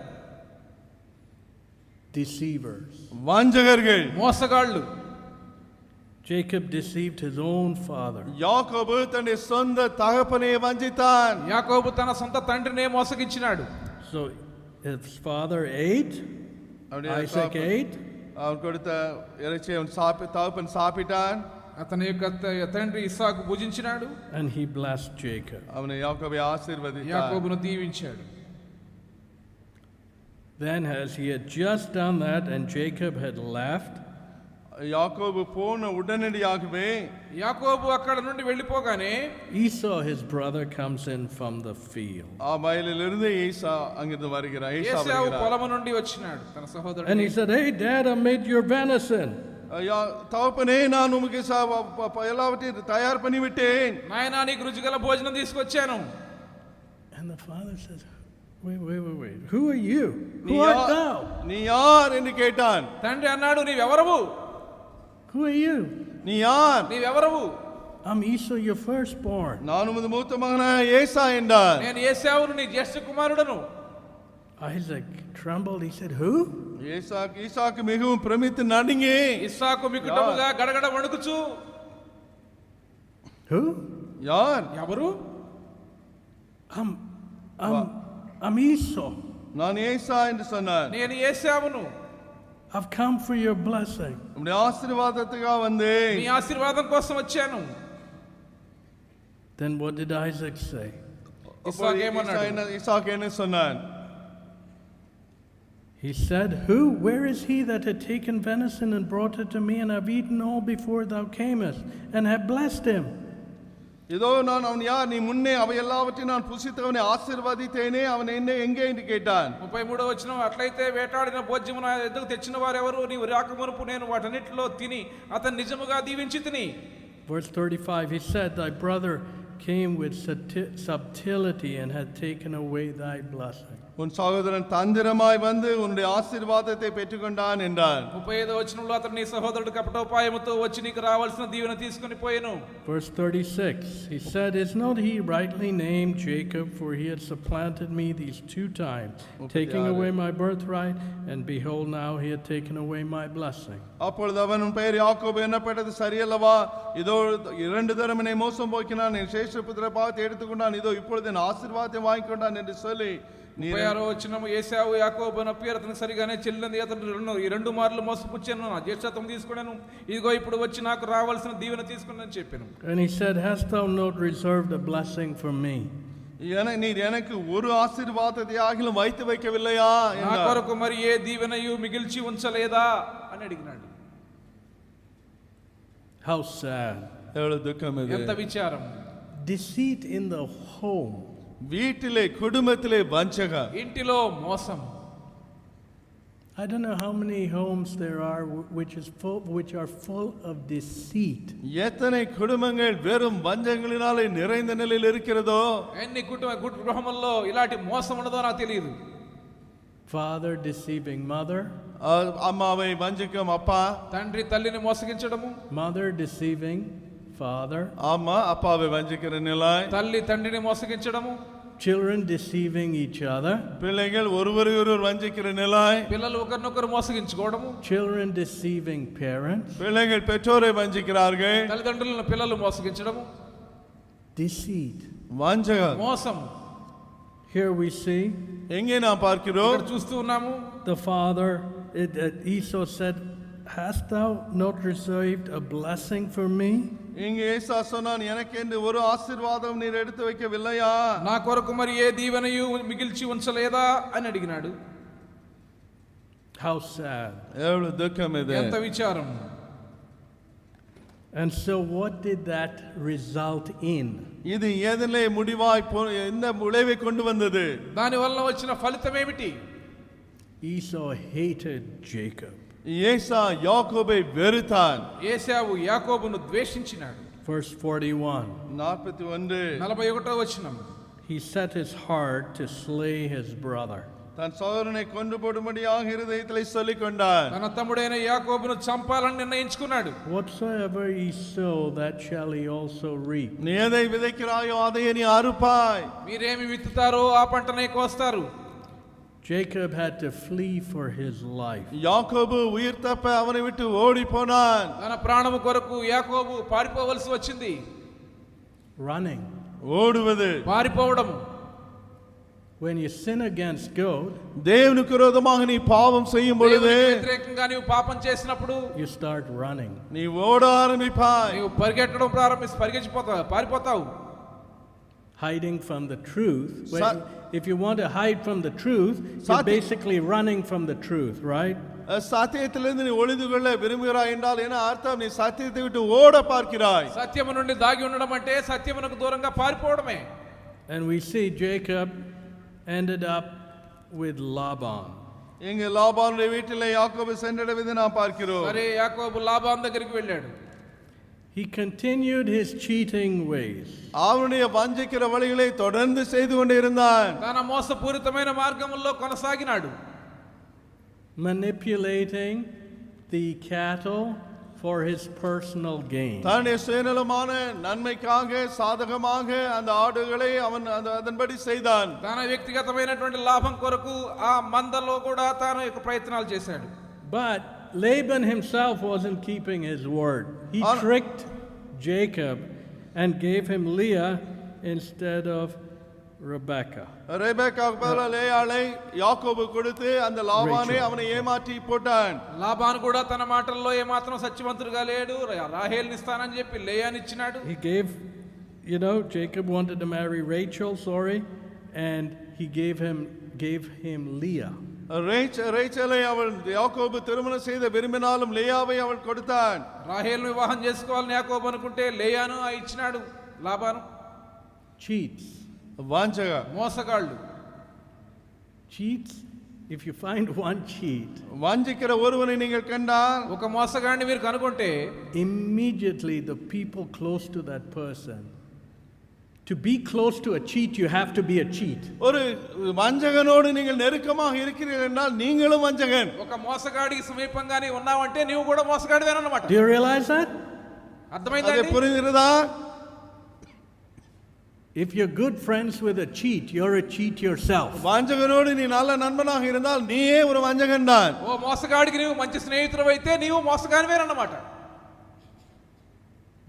Deceivers. வஞ்சகர்கள். మోసగాళ్ళు. Jacob deceived his own father. యాకోబు తన సొంత తగపనే వంచితాన్. యాకోబు తన సొంత తండ్రినే మోసగించినాడు. So his father ate, Isaac ate. அவன் கொடுத்த இறைச்சியை அவன் தகப்பன் சாப்பிட்டான். అతని యొక్క తండ్రి ఇస్సాకు భుజించినాడు. And he blessed Jacob. அவனை யாக்கோபை ஆசీర్వదించాడు. యాకోబును దీవించాడు. Then as he had just done that and Jacob had left, యాకోబు పోన ఉడనడియాగவே యాకోబు అక్కడ నుండి వెళ్ళిపోగానే Esau his brother comes in from the field. ఆ బయలుదేరిన ఏసా అంగిருந்து வருகிறார். ఏశావు పొలము నుండి వచ్చినాడు తన సహోదరుడు. And he said, "Hey dad, I made your venison." தகப்பனே நான் உமக்கு எல்லாவற்றையும் தயார் பண்ணி விட்டேன். నాయనా నీకు రుచిగల భోజనం తీసుకొచ్చాను. And the father says, wait. Who are you? Who art thou? நீ யார் என்று கேட்டான். తండ్రి అన్నాడు నీవెవరవు? Who are you? நீ யார்? నీవెవరవు? I'm Esau your firstborn. நான் உமது மூத்த மகனான ஏசா என்றான். నేను ఏశావును నీ జ్యేష్ఠ కుమారుడను. Isaac trembled. He said, "Who?" ஈசாக்கு மிகவும் பிரமித்து நடுங்கி ఇస్సాకు మికుటముగా గడగడ వణుకుచు Who? யார்? ఎవరు? I'm Esau. நான் ஏசா என்று சொன்னான். నేను ఏశావును. I've come for your blessing. உம்முடைய ஆசீர்வாதத்துக்காக வந்தேன். నీ ఆశీర్వాదం కోసం వచ్చాను. Then what did Isaac say? ఇస్సాకు ఏమన్నాడు? ஈசாக்கு என்ன சொன்னான்? He said, "Who? Where is he that had taken venison and brought it to me, and I've eaten all before thou camest, and have blessed him?" இதோ நான் அவன் யார்? நீ முன்னே அவை எல்லாவற்றையும் நான் புசித்தவனை ஆசீர்வதித்தேனே, அவன் என்ன எங்கே என்று கேட்டான். 33వ వచనం అట్లయితే వేటాడిన భోజ్యము నా ఎదుగు తెచ్చిన వారెవరు? నీవు రాకమునుపు నేను వాటన్నిటిలో తిని అతను నిజముగా దీవించి తిని. Verse 35, he said, "Thy brother came with subtlety and had taken away thy blessing." உன் சகோதரன் தந்திரமாய் வந்து உன்னுடைய ஆசீர்வாதத்தை பெற்றுக்கொண்டான் என்றான். 35వ వచనంలో అతడు నీ సహోదరుడు కపటోపాయముతో వచ్చి నీకు రావాల్సిన దీవెన తీసుకొని పోయెను. Verse 36, he said, "Is not he rightly named Jacob, for he had supplanted me these 2 times, taking away my birthright, and behold, now he had taken away my blessing." அப்பொழுது அவன் உன் பெயர் யாக்கோபு என்னப்பட்டது சரியல்லவா? இதோ 2 தரம் என்னை மோசம் போக்கினான், என் சேஷ புத்திர பாகத்தை எடுத்துக்கொண்டான், இதோ இப்பொழுது என் ஆசீர்வாதத்தை வாங்கிக்கொண்டான் என்று சொல்லி 36వ వచనం ఏశావు యాకోబు అన్న పేరు అతనికి సరిగానే చెల్లింది. అతను 2 మార్లు మోసపుచ్చాను, నా జ్యేష్ఠత్వం తీసుకున్నాను, ఇదిగో ఇప్పుడు వచ్చి నాకు రావాల్సిన దీవెన తీసుకున్నాను చెప్పాను. And he said, "Hast thou not reserved a blessing for me?" நீர் எனக்கு ஒரு ஆசீர்வாதத்தை ஆகிலும் வைத்து வைக்கவில்லையா? నా కొరకు మరి ఏ దీవెనయు మిగిల్చి ఉంచలేదా అని అడిగినాడు. How sad. எவ்வளவு துக்கம் இது. ఎంత విచారం. Deceit in the home. வீட்டிலே குடும்பத்திலே வஞ்சகம். ఇంటిలో మోసం. I don't know how many homes there are which are full of deceit. எத்தனை குடும்பங்கள் வெறும் வஞ்சகங்களினாலே நிறைந்த நிலையில் இருக்கிறதோ. ఎన్ని గృహముల్లో ఇలాంటి మోసం ఉన్నదో నాకు తెలియదు. Father deceiving mother. అమ్మాவை వంచకం அப்பா. తండ్రి తల్లిని మోసగించడము. Mother deceiving father. అమ్మ అప్పాவை వంచకిற நிலை. తల్లి తండ్రిని మోసగించడము. children deceiving each other, பிள்ளைகள் ஒருவரையொருவர் வஞ்சிக்கிற நிலை, పిల్లలు ఒకరినొకరు మోసగించుకోవడము, children deceiving parents, பிள்ளைகள் பெற்றோரை வஞ்சிக்கிறார்கள், తల్లిదండ్రులను పిల్లలు మోసగించడము, deceit. வஞ்சகம். మోసం. Here we see எங்கே நாம் பார்க்கிறோம்? ఇక్కడ చూస్తూ ఉన్నాము. the father, Esau said, "Hast thou not reserved a blessing for me?" இங்கே ஏசா சொன்னான், எனக்கென்று ஒரு ஆசீர்வாதம் நீர் எடுத்து வைக்கவில்லையா? నా కొరకు మరి ఏ దీవెనయు మిగిల్చి ఉంచలేదా అని అడిగినాడు. How sad. எவ்வளவு துக்கம் இது. ఎంత విచారం. And so what did that result in? இது எதிலே முடிவாய் இந்த விளைவை கொண்டு வந்தது? దాని వలన వచ్చిన ఫలితం ఏమిటి? Esau hated Jacob. ஏசா யாக்கோபை வெறுத்தான். ఏశావు యాకోబును ద్వేషించినాడు. Verse 41. 41వ వచనం. He set his heart to slay his brother. தன் சகோதரனை கொன்று போடும்படியாக இருதயத்திலே சொல்லிக் கொண்டான். తన తమ్ముడైన యాకోబును చంపాలని నిర్ణయించుకున్నాడు. Whatsoever ye sow, that shall he also reap. நீ எதை விதைக்கிறாயோ அதையே நீ அறுப்பாய். మీరేమి విత్తుతారో ఆ పంటనే కోస్తారు. Jacob had to flee for his life. யாக்கோபு உயிர் தப்ப அவனை விட்டு ஓடி போனான். తన ప్రాణము కొరకు యాకోబు పారిపోవలసి వచ్చింది. Running. ஓடுவது. పారిపోవడం. When you sin against God, தேவனுக்கு விரோதமாக நீ பாவம் செய்யும் பொழுது, వ్యతిరేకంగా నీవు పాపం చేసినప్పుడు you start running. நீ ஓட ஆரம்பிப்பாய். నీవు పరిగెట్టడం పారిపోతావు. Hiding from the truth. If you want to hide from the truth, you're Sati- basically running from the truth, right? சத்தியத்திலிருந்து நீ ஒளிந்து கொள்ள விரும்புகிறாய் என்றால் என்ன அர்த்தம்? நீ சத்தியத்தை விட்டு ஓட பார்க்கிறாய். సత్యము నుండి దాగి ఉండడం అంటే సత్యమునకు దూరంగా పారిపోవడమే. And we see Jacob ended up with Laban. இங்கே லாபானுடைய வீட்டிலே யாக்கோபு சென்றடைவதை நாம் பார்க்கிறோம். సరే యాకోబు లాబాను దగ్గరికి వెళ్ళాడు. He continued his cheating ways. அவனுடைய வஞ்சிக்கிற வழிகளை தொடர்ந்து செய்து கொண்டிருந்தான். తన మోసపూరితమైన మార్గములో కొనసాగినాడు. Manipulating the cattle for his personal gain. தன்னுடைய சுயநலமான நன்மைக்காக சாதகமாக அந்த ஆடுகளை அவன் அதன்படி செய்தான். తన వ్యక్తిగతమైనటువంటి లాభం కొరకు ఆ మందలో కూడా తాను యొక్క ప్రయత్నాలు చేశాడు. But Laban himself wasn't keeping his word. He tricked Jacob and gave him Leah instead of Rebekah. ரெபெக்காவுக்கு பதிலா லேயாளை யாக்கோபு கொடுத்து அந்த லாபானை அவனை ஏமாற்றி போட்டான். లాబాను కూడా తన మాటల్లో ఏమాత్రం సత్యవంతుడుగా లేడు. రాహేల్ని ఇస్తానని చెప్పి లేయాని ఇచ్చినాడు. He Jacob wanted to marry Rachel, and he gave him Leah. ரேச்சலை அவள் யாக்கோபு திருமணம் செய்த விரும்பினாலும் லேயாவை அவள் கொடுத்தான். రాహేల్ను వివాహం చేసుకోవాలని యాకోబు అనుకుంటే లేయాను ఇచ్చినాడు లాబాను. Cheats. வாஞ்சக మోసగాళ్ళు. Cheats. If you find one cheat, வஞ்சிக்கிற ஒருவனை நீங்கள் கண்டால், ఒక మోసగాడిని మీరు కనుగొంటే immediately the people close to that person. To be close to a cheat, you have to be a cheat. ஒரு வஞ்சகனோடு நீங்கள் நெருக்கமாக இருக்கிறீர்கள் என்றால் நீங்களும் வஞ்சகன். ఒక మోసగాడికి సమీపంగానే ఉన్నావంటే నీవు కూడా మోసగాడివేనన్నమాట. Do you realize that? అర్థమైందా? அது புரிகிறதா? If you're good friends with a cheat, you're a cheat yourself. வஞ்சகனோடு நீ நல்ல நண்பனாக இருந்தால் நீயே ஒரு வஞ்சகன் தான். ఓ మోసగాడికి నీవు మంచి స్నేహితుడవైతే నీవు మోసగాడివేనన్నమాట.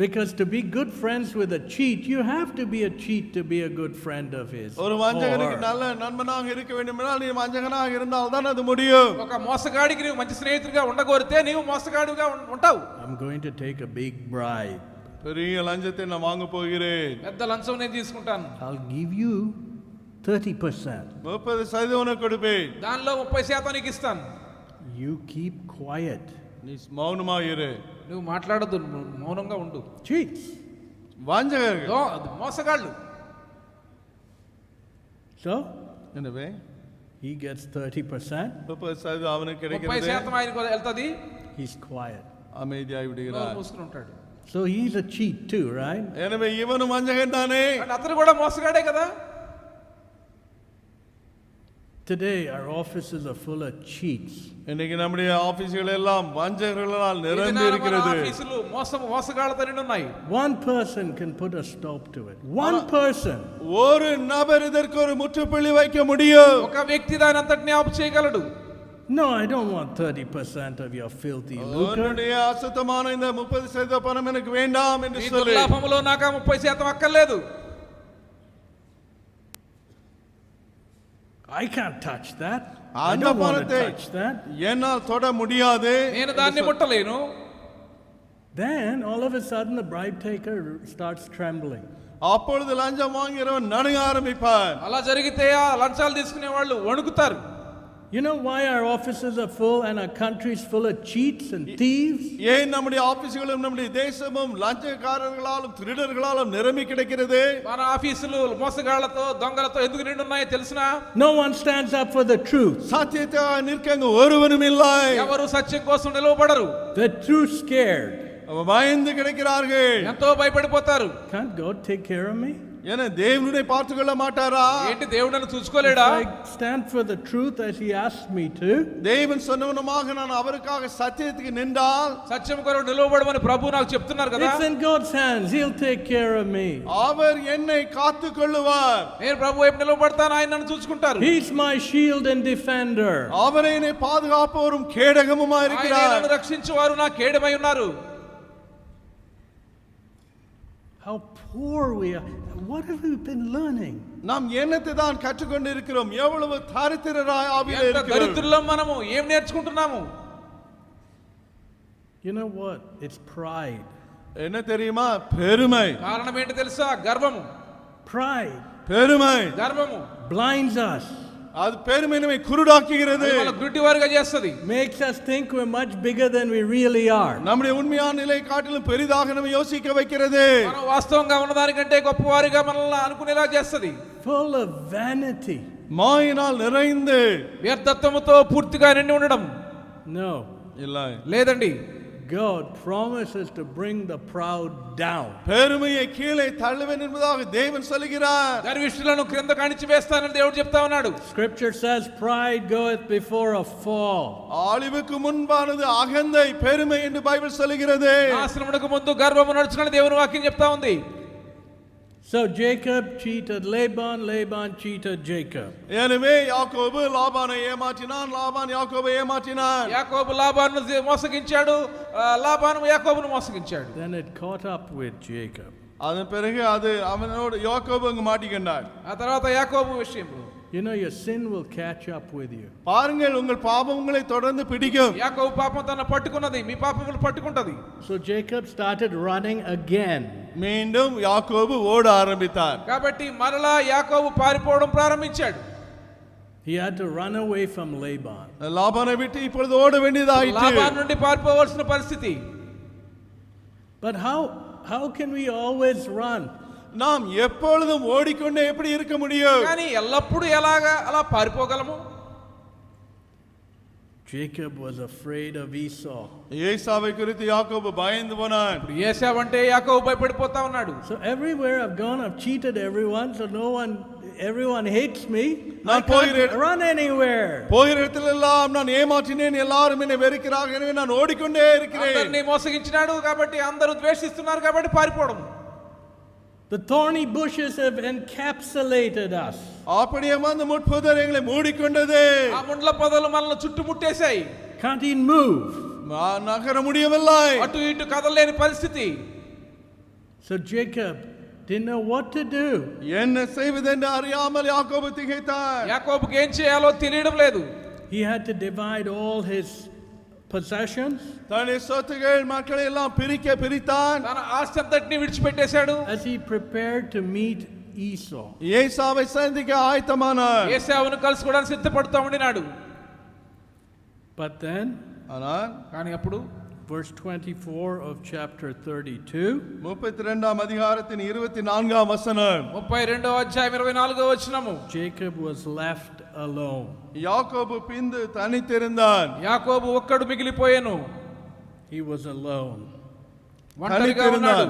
Because to be good friends with a cheat, you have to be a cheat to be a good friend of his. ஒரு வஞ்சகனுக்கு நல்ல நண்பனாக இருக்க வேண்டுமென்றால் நீ வஞ்சகனாக இருந்தால் தான் அது முடியும். ఒక మోసగాడికి నీవు మంచి స్నేహితుడిగా ఉండగోరితే నీవు మోసగాడిగా ఉంటావు. I'm going to take a big bribe. பெரிய லஞ்சத்தை நான் வாங்க போகிறேன். పెద్ద లంచం నేను తీసుకుంటాను. I'll give you 30%. 30% உனக்கு கொடுப்பேன். దానిలో 30% నీకు ఇస్తాను. You keep quiet. நீ மௌனமா இரு. నువ్వు మాట్లాడొద్దు, మౌనంగా ఉండు. Cheats. வஞ்சகர்கள். అది మోసగాళ్ళు. So, என்னவே he gets 30%. 30% அவனுக்கு கிடைக்கிறது. 30% ఆయనకు వెళ్తది. He's quiet. அமைதியாய் விடுகிறார். మూసుకుని ఉంటాడు. So he's a cheat too, right? எனவே இவனும் வஞ்சகன் தானே. అతను కూడా మోసగాడే కదా. Today, our offices are full of cheats. இன்னைக்கு நம்முடைய ஆபீஸ்கள் எல்லாம் வஞ்சகர்களால் ఈ நிரம்பி దినాన మన இருக்கிறது. ఆఫీసులు మోసగాళ్ళతో నిండి ఉన్నాయి. One person can put a stop to it. One person. ஒரு நபர் இதற்கு ஒரு முற்றுப்புள்ளி வைக்க முடியும். ఒక వ్యక్తి దాని అంతటిని ఆపు చేయగలడు. No, I don't want 30% of your filthy lucre. உன்னுடைய அசுத்தமான இந்த 30% பணம் எனக்கு வேண்டாம் என்று ఈ சொல்லி దుర్లాభములో నాకు 30% అక్కర్లేదు. I can't touch that. I அந்த don't want to பணத்தை touch that. என்னால் தொட முடியாது. నేను దాన్ని ముట్టలేను. Then, all of a sudden, the bribe taker starts trembling. அப்பொழுது லஞ்சம் வாங்குகிறவன் நடுங்க ஆரம்பிப்பான். అలా జరిగితే ఆ లంచాలు తీసుకునే వాళ్ళు వణుకుతారు. You know why our offices are full and our countries full of cheats and thieves? ஏன் நம்முடைய ஆபீஸ்களும் நம்முடைய தேசமும் லஞ்சக்காரர்களாலும் திருடர்களாலும் நிரம்பி கிடக்கிறது? మన ఆఫీసులు మోసగాళ్లతో దొంగలతో ఎందుకు నిండి ఉన్నాయో తెలుసునా? No one stands up for the truth. சத்தியத்தை நிற்க அங்கு ஒருவனும் இல்லை. ఎవరు సత్యం కోసం నిలవబడరు. The truth scared. பயந்து கிடக்கிறார்கள். ఎంతో భయపడిపోతారు. Can't God take care of me? ஏன்னா தேவனுடைய பார்த்துக்கொள்ள மாட்டாரா? ఏంటి దేవుడు నన్ను చూసుకోలేడా? If I stand for the truth as He asked me to, தேவன் சொன்னவனமாக நான் அவருக்காக சத்தியத்துக்கு நின்றால் సత్యం కొరకు నిలవబడమని ప్రభు నాకు చెప్తున్నారు కదా. it's in God's hands. He'll take care of me. அவர் என்னை காத்துக் கொள்ளுவார். నేను ప్రభు వైపు నిలవబడతాను, ఆయన నన్ను చూసుకుంటారు. He's my shield and defender. அவரை என்னை பாதுகாப்பவரும் கேடகமுமா ఆయన இருக்கிறார். నన్ను రక్షించువారు నా కేడమై ఉన్నారు. How poor we are. What have we been learning? நாம் என்னத்தை தான் கற்றுக்கொண்டு இருக்கிறோம்? எவ்வளவு தாரித்திரராய் ஆவியிலே ఎంత இருக்கிறோம். దరిద్రులం మనము, ఏం నేర్చుకుంటున్నాము? You know what? It's pride. என்ன தெரியுமா? பெருமை. కారణం ఏంటి తెలుసా? గర్వము. Pride பெருமை గర్వము blinds us, அது பெருமை நம்மை குருடாக்குகிறது. అది మన గుడ్డివారుగా చేస్తది. makes us think we're much bigger than we really are. நம்முடைய உண்மையான நிலை காட்டிலும் பெரிதாக நம்ம யோசிக்க வைக்கிறது. మనం వాస్తవంగా ఉన్నదానికంటే గొప్పవారిగా మనల్ని అనుకునేలా చేస్తది. Full of vanity. மாயினால் நிறைந்து వ్యర్థత్వముతో పూర్తిగా నిండి ఉండడం. No. இல்லை. లేదండి. God promises to bring the proud down. பெருமையை கீழே தள்ளுவேன் என்பதாக தேவன் சொல்கிறார். గర్విష్ఠులను క్రింద కాణించి వేస్తానని దేవుడు చెప్తా ఉన్నాడు. Scripture says pride goeth before a fall. அழிவுக்கு முன்பானது அகந்தை பெருமை என்று பைபிள் சொல்கிறது. నాశనమునకు ముందు గర్వము నడుచుకుని దేవుని వాక్యం చెప్తా ఉంది. So Jacob cheated Laban, Laban cheated Jacob. எனவே யாக்கோபு லாபானை ஏமாற்றினான், லாபான் யாக்கோபை ஏமாற்றினான். యాకోబు లాబాను మోసగించాడు, లాబాను యాకోబును మోసగించాడు. Then it caught up with Jacob. அதன் பிறகு அது அவனோடு யாக்கோபு அங்கு மாட்டிக்கொண்டான். ఆ తర్వాత యాకోబు విషయంలో You know your sin will catch up with you. பாருங்கள், உங்கள் பாவம் உங்களை தொடர்ந்து பிடிக்கும். యాకోబు పాపం తన పట్టుకున్నది, మీ పాపములు పట్టుకుంటది. So Jacob started running again. மீண்டும் யாக்கோபு ஓட ஆரம்பித்தார். కాబట్టి మరలా యాకోబు పారిపోవడం ప్రారంభించాడు. He had to run away from Laban. லாபானை விட்டு இப்பொழுது ஓட வேண்டியதாயிற்று. లాబాను నుండి పారిపోవాల్సిన పరిస్థితి. But how can we always run? நாம் எப்பொழுதும் ஓடிக்கொண்டே எப்படி இருக்க முடியும்? కానీ ఎల్లప్పుడూ ఎలాగా అలా పారిపోగలము? Jacob was afraid of Esau. ஏசாவை குறித்து யாக்கோபு பயந்து போனான். ఇప్పుడు ఏశావంటే యాకోబు భయపడిపోతా ఉన్నాడు. So everywhere I've gone, I've cheated everyone, so everyone hates me. I நான் போகிறேன். can't run anywhere. போகிற இடத்திலெல்லாம் நான் ஏமாற்றினேன், எல்லாரும் என்னை வெறுக்கிறார்கள், எனவே நான் ஓடிக்கொண்டே இருக்கிறேன். అందరినీ మోసగించినాడు కాబట్టి అందరూ ద్వేషిస్తున్నారు కాబట్టి పారిపోవడం. The thorny bushes have encapsulated us. அப்படியே அந்த முட்புதர் எங்களை மூடிக்கொண்டது. ఆ ముండ్ల పొదలు మనల్ని చుట్టుముట్టేశాయి. Can't even move. நகர முடியவில்லை. అటు ఇటు కదలలేని పరిస్థితి. So Jacob didn't know what to do. என்ன செய்வதென்று அறியாமல் யாக்கோபு திகைத்தான். యాకోబుకి ఏం చేయాలో తెలియడం లేదు. He had to divide all his possessions. தன்னுடைய சொத்துகள் மக்களை எல்லாம் பிரித்தான். తన ఆస్తి అంతటిని విడిచిపెట్టేశాడు. As he prepared to meet Esau. ஏசாவை சந்திக்க ஆயத்தமானார். ఏశావును కలుసుకోవడానికి సిద్ధపడుతూ ఉండినాడు. But then, ஆனால் కానీ అప్పుడు verse 24 of chapter 32, 32ஆம் அதிகாரத்தின் 24ஆம் வசனம், 32వ అధ్యాయం 24వ వచనము, Jacob was left alone. யாக்கோபு பிந்து தனித்திருந்தான். యాకోబు ఒక్కడు మిగిలిపోయాను. He was alone. ఒంటరిగా ఉన్నాడు.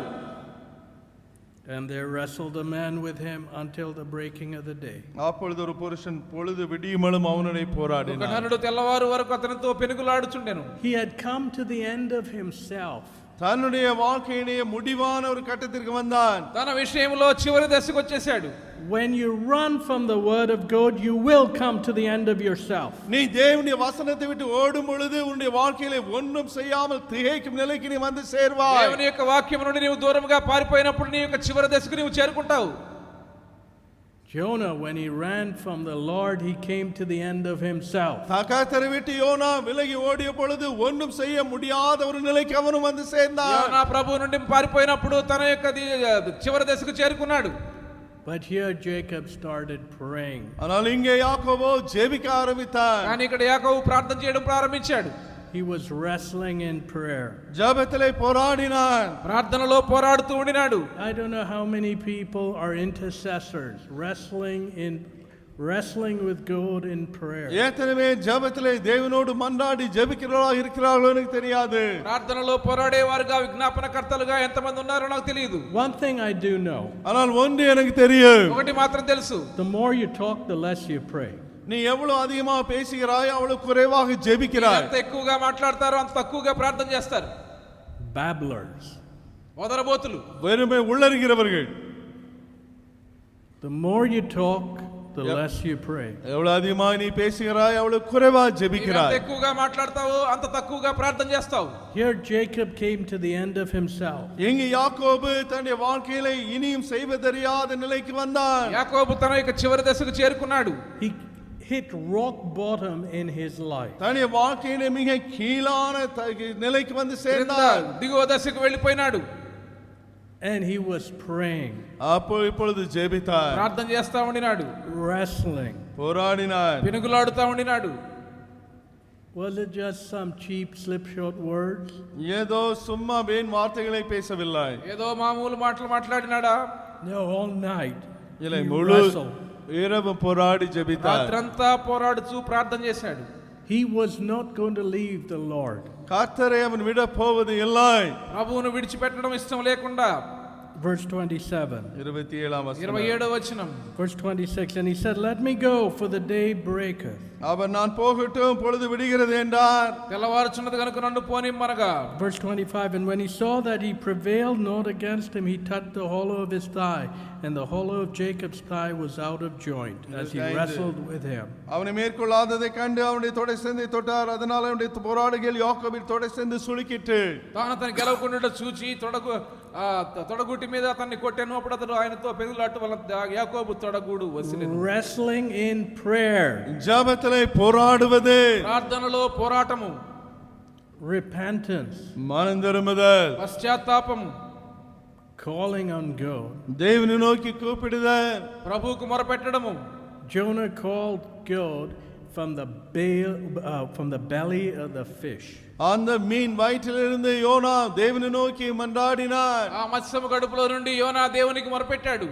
And there wrestled a man with him until the breaking of the day. அப்பொழுது ஒரு புருஷன் பொழுது விடியுமளும் அவனுடைய ఒక போராடினான். నరుడు తెల్లవారు వరకు అతనితో పెనుగులాడుచుండెను. He had come to the end of himself. தன்னுடைய வாழ்க்கையினுடைய முடிவான ஒரு கட்டத்திற்கு வந்தான். తన విషయంలో చివరి దశకు వచ్చేసాడు. When you run from the word of God, you will come to the end of yourself. நீ தேவனுடைய வசனத்தை விட்டு ஓடும் பொழுது உன்னுடைய வாழ்க்கையிலே ஒன்றும் செய்யாமல் திகைக்கும் நிலைக்கு நீ வந்து சேர்வாய். దేవుని యొక్క వాక్యం నుండి నీవు దూరంగా పారిపోయినప్పుడు నీ యొక్క చివరి దశకు నీవు చేరుకుంటావు. Jonah, when he ran from the Lord, he came to the end of himself. கர்த்தரை விட்டு யோனா விலகி ஓடிய பொழுது ஒன்றும் செய்ய முடியாத ஒரு நிலைக்கு அவனும் வந்து சேர்ந்தான். యోనా ప్రభువు నుండి పారిపోయినప్పుడు తన యొక్క చివరి దశకు చేరుకున్నాడు. But here Jacob started praying. ஆனால் இங்கே யாக்கோபு ஜெபிக்க ஆரம்பித்தான். కానీ ఇక్కడ యాకోబు ప్రార్థన చేయడం ప్రారంభించాడు. He was wrestling in prayer. ஜெபத்திலே போராடினான். ప్రార్థనలో పోరాడుతూ ఉండినాడు. I don't know how many people are intercessors, wrestling with God in prayer. ஏத்தனமே ஜெபத்திலே தேவனோடு மன்றாடி ஜெபிக்கிறவர்களாக இருக்கிறார்களோ எனக்கு தெரியாது. ప్రార్థనలో పోరాడేవారుగా విజ్ఞాపనకర్తలుగా ఎంతమంది ఉన్నారో నాకు తెలియదు. One thing I do know. ஆனால் ஒன்று எனக்கு தெரியும். ఒకటి మాత్రం తెలుసు. The more you talk, the less you pray. நீ எவ்வளவு அதிகமாக பேசுகிறாய் அவ்வளவு குறைவாக ஜெபிக்கிறாய். ఎంత ఎక్కువగా మాట్లాడతారో అంత తక్కువగా ప్రార్థన చేస్తారు. Babblers. వదరబోతులు. வெறுமை உள்ளறுகிறவர்கள். The more you talk, the less you pray. எவ்வளவு அதிகமாக நீ பேசுகிறாய் அவ்வளவு குறைவாக ఎంత ஜெபிக்கிறாய். ఎక్కువగా మాట్లాడతావో అంత తక్కువగా ప్రార్థన చేస్తావు. Here Jacob came to the end of himself. இங்கு யாக்கோபு தன்னுடைய வாழ்க்கையிலே இனியும் செய்வதறியாத நிலைக்கு வந்தான். యాకోబు తన యొక్క చివరి దశకు చేరుకున్నాడు. He hit rock bottom in his life. தன்னுடைய வாழ்க்கையிலே மிக கீழான நிலைக்கு வந்து சேர்ந்தான். దిగువ దశకు వెళ్ళిపోయినాడు. And he was praying. இப்பொழுது ஜெபித்தார். ప్రార్థన చేస్తా ఉండినాడు. Wrestling. போராடினார். పెనుగులాడుతా ఉండినాడు. Was it just some cheap slipshod words? ஏதோ சும்மா வீண் வார்த்தைகளை பேசவில்லை. ఏదో మామూలు మాటలు మాట్లాడినాడా? No, all night. இல்லை he முழு wrestled. இரவு போராடி ஜெபித்தார். రాత్రంతా పోరాడుచూ ప్రార్థన చేశాడు. He was not going to leave the Lord. கர்த்தரை அவன் விட போவது இல்லை. ప్రభువును విడిచిపెట్టడం ఇష్టం లేకుండా. Verse 27. 27వ వచనం. 27వ వచనం. Verse 26. And he said, "Let me go, for the day breaketh." அவன் நான் போகட்டும் பொழுது விடுகிறது என்றார். తెల్లవారుచున్నది కనుక నన్ను పోనిమ్మనగా. Verse 25. And when he saw that he prevailed not against him, he touched the hollow of his thigh, and the hollow of Jacob's thigh was out of joint as he wrestled with him. அவனை மேற்கொள்ளாததை கண்டு அவனுடைய தொடை செந்தை தொட்டார். அதனால் அவனுடைய போராடுகையில் யாக்கோபின் தொடை செந்து சுளுக்கிட்டு. తాను అతను గెలవకుండా చూచి తొడగుటి మీద అతన్ని కొట్టాను. అప్పుడు అతడు ఆయనతో పెనుగులాట వల్ల యాకోబు తొడగూడు వసిలెను. Wrestling in prayer. ஜெபத்திலே போராடுவது. ప్రార్థనలో పోరాటము. Repentance. மனம் திரும்புதல். పశ్చాత్తాపము. Calling on God. தேவனை நோக்கி கூப்பிடுதல். ప్రభువుకు మొరపెట్టడము. Jonah called God from the belly of the fish. அந்த மீன் வயிற்றிலிருந்து யோனா தேவனை நோக்கி மன்றாடினார். ఆ మత్స్యము గడుపులో నుండి యోనా దేవునికి మొరపెట్టాడు.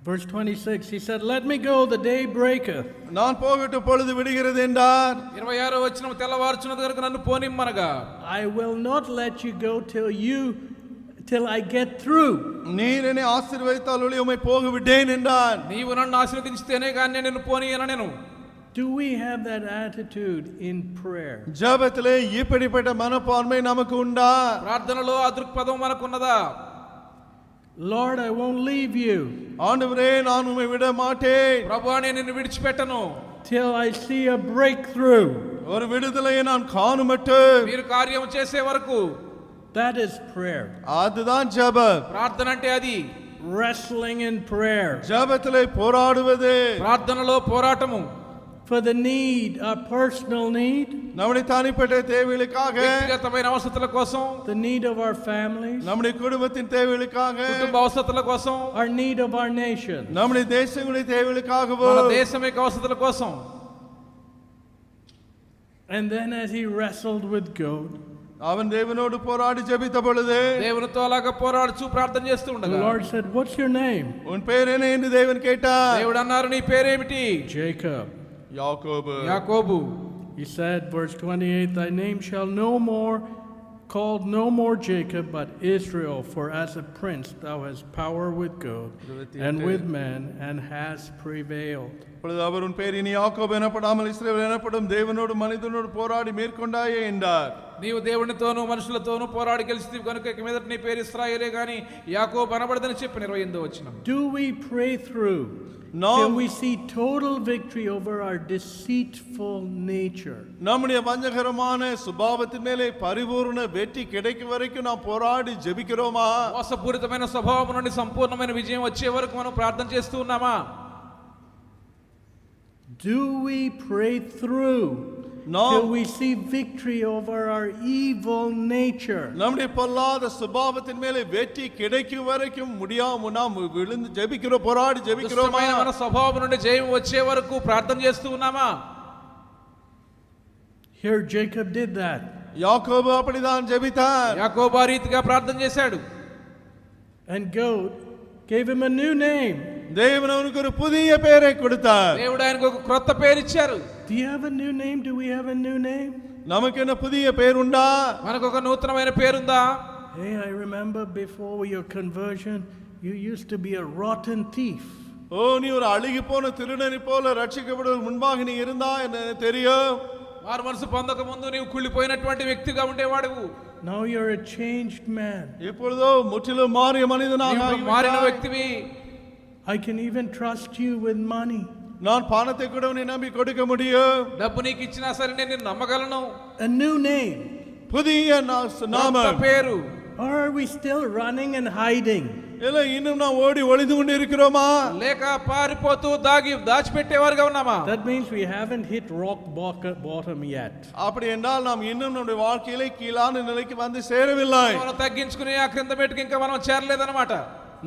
Verse 26, he said, "Let me go, the day breaketh." நான் போகட்டும் பொழுது விடுகிறது என்றார். 26వ వచనం తెల్లవారుచున్నది కనుక నన్ను పోనిమ్మనగా. I will not let you go till I get through. நீர் என்னை ஆசீர்வதித்தால் ஒழிய உம்மை போக விட்டேன் என்றார். నీవు నన్ను ఆశీర్వదించితేనే కానీ నేను నిన్ను పోనీయను నేను. Do we have that attitude in prayer? ஜெபத்திலே இப்படிப்பட்ட மனப்பான்மை நமக்கு உண்டா? ప్రార్థనలో ఆ దృక్పథం మనకున్నదా? Lord, I won't leave you ஆண்டவரே நான் உம்மை விட மாட்டேன். ప్రభువా నేను నిన్ను విడిచిపెట్టను till I see a breakthrough. ஒரு விடுதலையை நான் காணுமட்டும். మీరు కార్యం చేసే వరకు. That is prayer. அதுதான் ஜெபம். ప్రార్థన అంటే అది. Wrestling in prayer. ஜெபத்திலே போராடுவது. ప్రార్థనలో పోరాటము. For the need, our personal need. நம்முடைய தனிப்பட்ட தேவைகளுக்காக. వ్యక్తిగతమైన అవసరతల కోసం. The need of our families. நம்முடைய குடும்பத்தின் தேவைகளுக்காக. కుటుంబ అవసరతల కోసం. Our need of our nation. நம்முடைய தேசங்களுடைய தேவைகளுக்காகவும். మన దేశం యొక్క అవసరతల కోసం. And then as he wrestled with God, அவன் தேவனோடு போராடி ஜெபித்த பொழுது దేవునితో అలాగా పోరాడుచూ ప్రార్థన చేస్తూ the ఉండగా Lord said, "What's your name?" உன் பேர் என்ன என்று தேவன் கேட்டார். దేవుడు అన్నారు నీ పేరేమిటి? Jacob. யாக்கோபு. యాకోబు. He said, verse 28, "Thy name shall no more called no more Jacob, but Israel, for as a prince thou hast power with God and with man, and hast prevailed. இப்பொழுது அவர் உன் பேர் இனி யாக்கோபு எனப்படாமல் இஸ்ரவேல் எனப்படும் தேவனோடு மனிதனோடு போராடி மேற்கொண்டாயே என்றார். నీవు దేవునితోనూ మనుషులతోనూ పోరాడి గెలిచితివి కనుక ఇక మీదట నీ పేరు ఇశ్రాయేలే గాని యాకోబు అనబడదని చెప్పి 28వ వచనం. Do we pray through till we see total victory over our deceitful nature? நம்முடைய வஞ்சகரமான சுபாவத்தின் மேலே பரிபூர்ண வெற்றி கிடைக்கும் வரைக்கும் நாம் போராடி ஜெபிக்கிறோமா? మోసపూరితమైన స్వభావం నుండి సంపూర్ణమైన విజయం వచ్చే వరకు మనం ప్రార్థన చేస్తూ ఉన్నామా? Do we pray through till we see victory over our evil nature? நம்முடைய பொல்லாத சுபாவத்தின் மேலே வெற்றி கிடைக்கும் வரைக்கும் முடியாம நாம் விழுந்து ஜெபிக்கிறோம், போராடி ஜெபிக்கிறோமா? దుష్టమైన మన స్వభావం నుండి జయం వచ్చే వరకు ప్రార్థన చేస్తూ ఉన్నామా? Here Jacob did that. யாக்கோபு அப்படிதான் ஜெபித்தார். యాకోబు ఆ రీతిగా ప్రార్థన చేశాడు. And God gave him a new name. தேவன் அவனுக்கு ஒரு புதிய பெயரை கொடுத்தார். దేవుడు ఆయనకు ఒక క్రొత్త పేరు ఇచ్చారు. Do you have a new name? Do we have a new name? நமக்கு என்ன புதிய பெயர் உண்டா? మనకు ఒక నూతనమైన పేరుందా? Hey, I remember before your conversion, you used to be a rotten thief. ஓ, நீ ஒரு அழுகி போன திருடனை போல ரட்சிக்கப்படுவதற்கு முன்பாக நீ இருந்தா என்ன தெரியும்? మారు మనసు పొందక ముందు నీవు కుళ్ళిపోయినటువంటి వ్యక్తిగా ఉండేవాడువు. Now you're a changed man. இப்பொழுதோ முற்றிலும் மாறிய மனிதனாக నీవు మారిన వ్యక్తివి. I can even trust you with money. நான் பணத்தை கூட உன்னை நம்பி கொடுக்க முடியும். డబ్బు నీకు ఇచ్చినా సరే నేను నిన్ను నమ్మగలను. A new name. புதிய కొత్త நாமம். పేరు. Or are we still running and hiding? இல்ல இன்னும் நான் ஓடி ஒளிந்து கொண்டு இருக்கிறோமா? లేక పారిపోతూ దాచిపెట్టేవారుగా ఉన్నామా? That means we haven't hit rock bottom yet. அப்படி என்றால் நாம் இன்னும் நம்முடைய வாழ்க்கையிலே கீழான நிலைக்கு வந்து சேரவில்லை. మనం తగ్గించుకుని ఆ క్రింద మెట్టుకు ఇంకా మనం చేరలేదన్నమాట.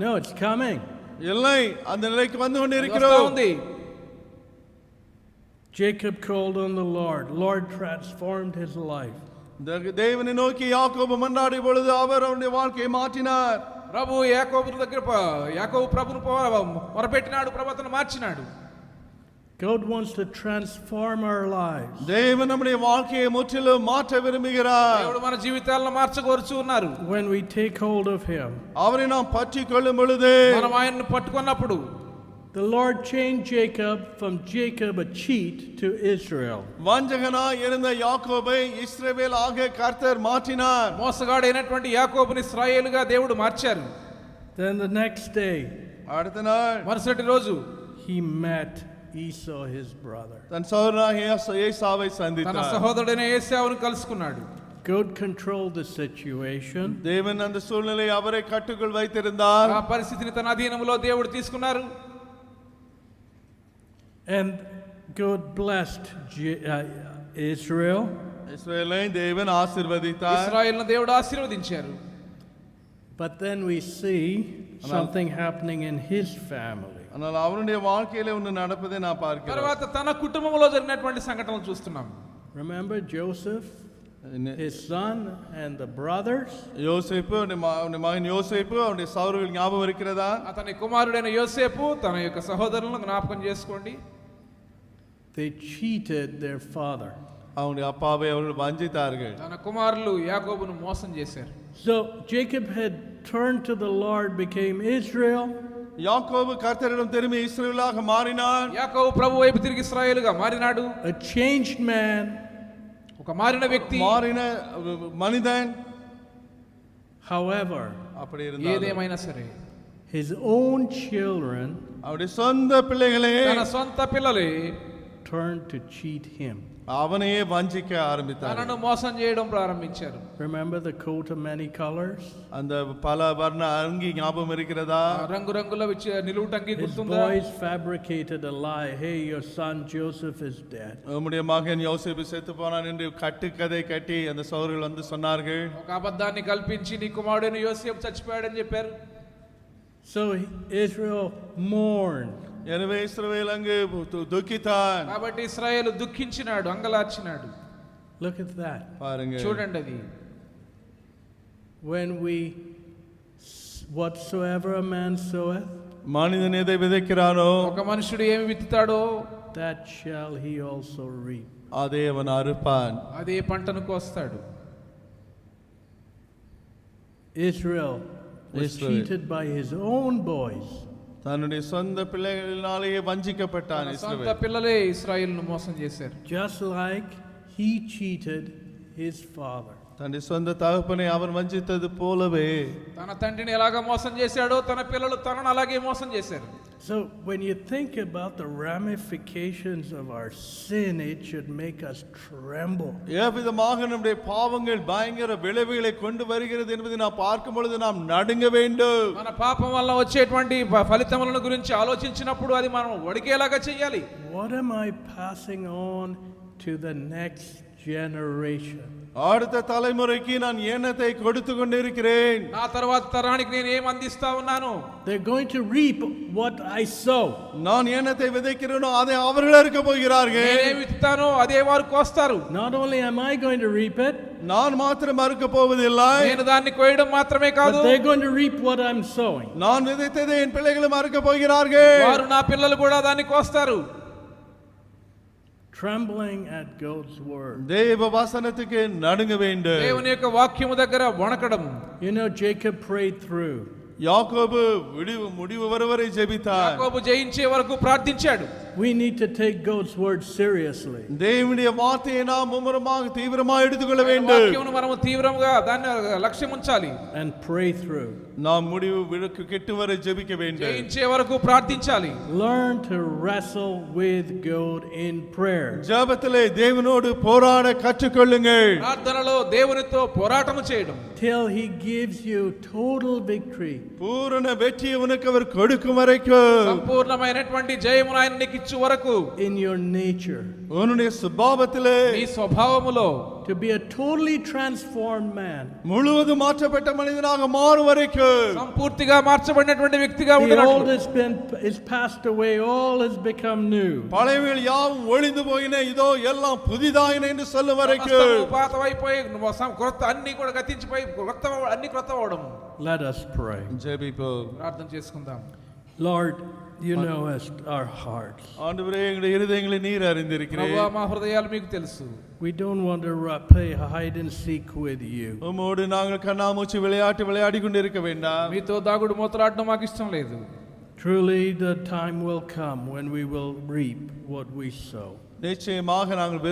No, it's coming. இல்லை, அந்த நிலைக்கு வந்து கொண்டு వస్తా இருக்கிறோம். ఉంది. Jacob called on the Lord. Lord transformed his life. தேவனை நோக்கி யாக்கோபு மன்றாடிய பொழுது அவர் அவருடைய வாழ்க்கையை மாற்றினார். ప్రభు యాకోబు దగ్గర యాకోబు ప్రభును మొరపెట్టినాడు, ప్రభు అతను మార్చినాడు. God wants to transform our lives. தேவன் நம்முடைய வாழ்க்கையை முற்றிலும் மாற்ற விரும்புகிறார். దేవుడు మన జీవితాలను మార్చగోరుచు ఉన్నారు. When we take hold of him. அவரை நாம் பற்றிக் கொள்ளும் பொழுது మనం ఆయన్ని పట్టుకున్నప్పుడు The Lord changed Jacob from Jacob a cheat to Israel. வஞ்சகனாய் இருந்த யாக்கோபை இஸ்ரவேல் ஆக கர்த்தர் மாற்றினார். మోసగాడైనటువంటి యాకోబుని ఇశ్రాయేలుగా దేవుడు మార్చారు. Then the next day, அடுத்த நாள் మరుసటి రోజు he met Esau, his brother. தன் சகோதரனாகிய ஏசாவை తన சந்தித்தார். సహోదరుడైన ఏశావును కలుసుకున్నాడు. God controlled the situation. தேவன் அந்த சூழ்நிலை அவரை கட்டுக்குள் வைத்திருந்தார். ఆ పరిస్థితిని తన అధీనంలో దేవుడు తీసుకున్నారు. And God blessed Israel. இஸ்ரவேலை தேவன் ஆசீர்வதித்தார். ఇశ్రాయేలును దేవుడు ఆశీర్వదించారు. But then we see something happening in his family. ஆனால் அவருடைய வாழ்க்கையிலே ஒன்று நடப்பதை நான் பார்க்கிறேன். తర్వాత తన కుటుంబంలో జరిగినటువంటి సంఘటనలు చూస్తున్నాం. Remember Joseph, his son and the brothers? யோசேப்பு அவனுடைய மகன் யோசேப்பு அவனுடைய சகோதரர்கள் ஞாபகம் இருக்கிறதா? అతని కుమారుడైన యోసేపు తన యొక్క సహోదరులను జ్ఞాపకం చేసుకోండి. They cheated their father. அவனுடைய அப்பாவை அவர்கள் வஞ்சித்தார்கள். తన కుమారులు యాకోబును మోసం చేశారు. So Jacob had turned to the Lord, became Israel. யாக்கோபு கர்த்தரிடம் திரும்பி இஸ்ரவேலாக மாறினான். యాకోబు ప్రభు వైపు తిరిగి ఇశ్రాయేలుగా మారినాడు. A changed man. ఒక మారిన వ్యక్తి. மாறின மனிதன். However, அப்படி இருந்தாலும் ఏదేమైనా సరే his own children அவருடைய சொந்த பிள்ளைகளே తన సొంత పిల్లలే turned to cheat him. அவனையே வஞ்சிக்க ஆரம்பித்தார்கள். తనను మోసం చేయడం ప్రారంభించారు. Remember the coat of many colors? அந்த பல வர்ண அங்கி ஞாபகம் இருக்கிறதா? రంగురంగుల నిలువుటంగి His గుర్తుందా? boys fabricated a lie. Hey, your son Joseph is dead. உம்முடைய மகன் யோசேப்பு செத்து போனான் என்று கட்டுக்கதை கட்டி அந்த சகோதரர்கள் வந்து சொன்னார்கள். ఒక అబద్ధాన్ని కల్పించి నీ కుమారుడైన యోసేపు చచ్చిపోయాడని చెప్పారు. So Israel mourned. எனவே இஸ்ரவேல் அங்கு துக்கித்தான். కాబట్టి ఇశ్రాయేలు దుఃఖించినాడు, అంగలార్చినాడు. Look at that. பாருங்க. చూడండి అది. When we whatsoever a man soweth, மனிதன் எதை விதைக்கிறானோ ఒక మనుషుడు ఏమి విత్తుతాడో that shall he also reap. அதை அவன் அறுப்பான். అదే పంటను కోస్తాడు. Israel was Israel. cheated by his own boys. தன்னுடைய சொந்த பிள்ளைகளினாலேயே வஞ்சிக்கப்பட்டான் తన సొంత இஸ்ரவேல். పిల్లలే ఇశ్రాయేలును మోసం చేశారు. Just like he cheated his father. தன்னுடைய சொந்த தகப்பனை அவன் வஞ்சித்தது போலவே తన తండ్రిని ఎలాగ మోసం చేశాడో తన పిల్లలు తనను అలాగే మోసం చేశారు. So when you think about the ramifications of our sin, it should make us tremble. ஏவிதமாக நம்முடைய பாவங்கள் பயங்கர விளைவுகளை கொண்டு வருகிறது என்பதை நாம் பார்க்கும் பொழுது நாம் நடுங்க வேண்டும். మన పాపం వల్ల వచ్చేటువంటి ఫలితములను గురించి ఆలోచించినప్పుడు అది మనం వడికేలాగా చేయాలి. What am I passing on to the next generation? அடுத்த தலைமுறைக்கு நான் எண்ணத்தை கொடுத்து கொண்டிருக்கிறேன். నా తర్వాత తరానికి నేను ఏం అందిస్తా ఉన్నాను? They're going to reap what I sow. நான் எண்ணத்தை விதைக்கிறேனோ அதை அவர்கள் அறுக்க போகிறார்கள். నేనేం విత్తానో అదే వారు కోస్తారు. Not only am I going to reap it, நான் மாத்திரம் அறுக்க போவதில்லை, నేను దాన్ని కోయడం మాత్రమే కాదు, but they're going to reap what I'm sowing. நான் விதைத்ததை என் பிள்ளைகளும் அறுக்க போகிறார்கள். వారు నా పిల్లలు కూడా దాన్ని కోస్తారు. Trembling at God's word. தேவ வசனத்துக்கு நடுங்க வேண்டும். దేవుని యొక్క వాక్యము దగ్గర వణకడం. You know, Jacob prayed through. யாக்கோபு முடிவு வருவரை ஜெபித்தார். యాకోబు జయించే వరకు ప్రార్థించాడు. We need to take God's word seriously. தேவனுடைய வார்த்தையை நாம் மும்முரமாக தீவிரமாக எடுத்துக்கொள்ள வேண்டும். వాక్యమును మనము తీవ్రంగా దాన్ని లక్ష్యం ఉంచాలి. And pray through. நாம் முடிவு விளக்கு கெட்டு வரை ஜெபிக்க வேண்டும். జయించే వరకు ప్రార్థించాలి. Learn to wrestle with God in prayer. ஜெபத்திலே தேவனோடு போராட கற்றுக்கொள்ளுங்கள். ప్రార్థనలో దేవునితో పోరాటము చేయడం. Till he gives you total victory. பூரண வெற்றியை உனக்கு அவர் கொடுக்கும் வரைக்கும், సంపూర్ణమైనటువంటి జయమును ఆయన నీకు ఇచ్చు వరకు, In your nature. உன்னுடைய சுபாவத்திலே నీ స్వభావములో To be a totally transformed man. முழுவதும் மாற்றப்பட்ட மனிதனாக மாறும் வரைக்கும், సంపూర్తిగా మార్చబడినటువంటి వ్యక్తిగా The ఉండాలి. old is passed away, all has become new. பழையவைகள் யாவும் ஒழிந்து போயின, இதோ எல்லாம் புதிதாயின என்று சொல்லும் வரைக்கும். పాతవైపోయి క్రొత్త అన్ని కూడా గతించిపోయి అన్ని క్రొత్త అవడం. Let us pray. ஜெபிப்போம். ప్రార్థన చేసుకుందాం. Lord, you know our hearts. ஆண்டவரே, எங்களுடைய இருதயங்களை நீர் ప్రభువా, அறிந்திருக்கிறீர். మా హృదయాలు మీకు తెలుసు. We don't want to play hide and seek with you. உம்மோடு நாங்கள் கண்ணாமூச்சி விளையாடி கொண்டிருக்க வேண்டாம். మీతో దాగుడు మూతలాడడం మాకు ఇష్టం లేదు. Truly, the time will come when we will reap what we sow. நிச்சயமாக நாங்கள்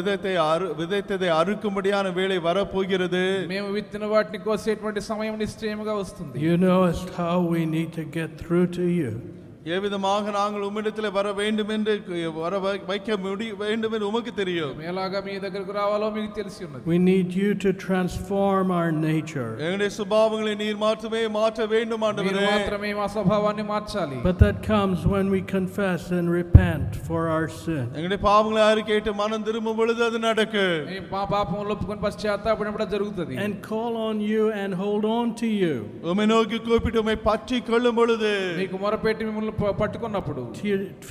விதைத்ததை அறுக்கும்படியான வேளை வரப்போகிறது. మేము విత్తిన వాటిని కోసేటువంటి సమయం నిశ్చయముగా వస్తుంది. You know how we need to get through to you. எவ்விதமாக நாங்கள் உம்மிடத்தில் வர வேண்டும் என்று வைக்க வேண்டும் என்று உமக்கு தெரியும். ఎలాగా మీ దగ్గరకు రావాలో మీకు తెలిసి ఉన్నది. We need you to transform our nature. எங்களுடைய சுபாவங்களை நீர் மாற்ற வேண்டும் మీరు ஆண்டவரே. మాత్రమే మా స్వభావాన్ని మార్చాలి. But that comes when we confess and repent for our sin. எங்களுடைய பாவங்களை அறிக்கையிட்டு மனம் திரும்பும் பொழுது அது நடக்கும். మేము మా పాపములు ఒప్పుకొని పశ్చాత్తాపడినప్పుడు జరుగుతుంది. And call on you and hold on to you. உம்மை நோக்கி கூப்பிட்டு உம்மை பற்றி கொள்ளும் பொழுது, మీకు మొరపెట్టి మిమ్మల్ని పట్టుకున్నప్పుడు,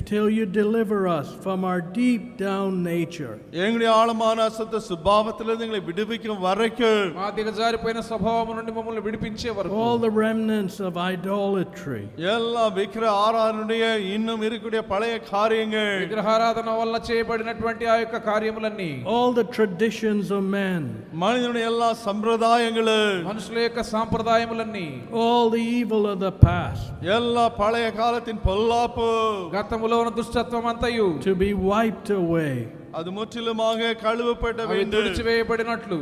Till you deliver us from our deep down nature. எங்களுடைய ஆழமான அசுத்த சுபாவத்திலிருந்து எங்களை விடுவிக்கும் வரைக்கும், మా దిగజారిపోయిన స్వభావం నుండి మమ్మల్ని విడిపించే వరకు, All the remnants of idolatry. எல்லா விக்கிர ஆராதனுடைய இன்னும் இருக்கக்கூடிய பழைய காரியங்கள், విగ్రహారాధన వల్ల చేయబడినటువంటి ఆ యొక్క కార్యములన్నీ, All the traditions of men. மனிதனுடைய எல்லா சம்பிரதாயங்களும், మనుషుల యొక్క సాంప్రదాయములన్నీ, All the evil of the past. எல்லா பழைய காலத்தின் பொல்லாப்பு, గతములో ఉన్న దుష్టత్వం అంతయు To be wiped away. அது முற்றிலுமாக கழுவப்பட అవి வேண்டும். తుడిచివేయబడినట్లు,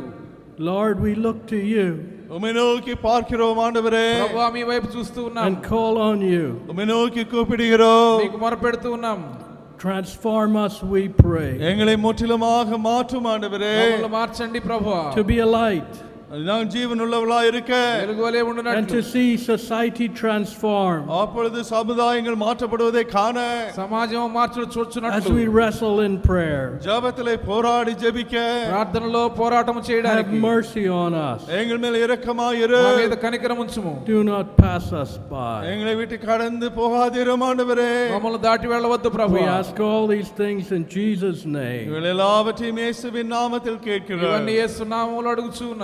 Lord, we look to you உம்மை நோக்கி பார்க்கிறோம் ஆண்டவரே. ప్రభువా మీ వైపు చూస్తూ ఉన్నాం, and call on you. உம்மை நோக்கி கூப்பிடுகிறோம். మీకు మొరపెడుతూ ఉన్నాం. Transform us, we pray. எங்களை முற்றிலுமாக மாற்றும் ஆண்டவரே. మమ్మల్ని మార్చండి ప్రభువా, To be a light நான் ஜீவன் உள்ளவளா இருக்க, వెలుగువలే and ఉండునట్లు, to see society transform அப்பொழுது சமுதாயங்கள் மாற்றப்படுவதை காண, సమాజం మార్చుడు as చూచున్నట్లు, we wrestle in prayer. ஜெபத்திலே போராடி ஜெபிக்க, ప్రార్థనలో పోరాటం Have చేయడానికి mercy on us. எங்கள் மேல் இரக்கமாயிரு. మా మీద కనికరం ఉంచుము. Do not pass us by. எங்களை விட்டு கடந்து போகாதிரும் ஆண்டவரே. మమ్మల్ని దాటి వెళ్ళవద్దు We ప్రభువా. ask all these things in Jesus' name. இவள் எல்லாவற்றையும் இயேசுவின் நாமத்தில் கேட்கிறோம். ఇవన్నీ యేసు నామములో అడుగుచూ ఉన్నాం.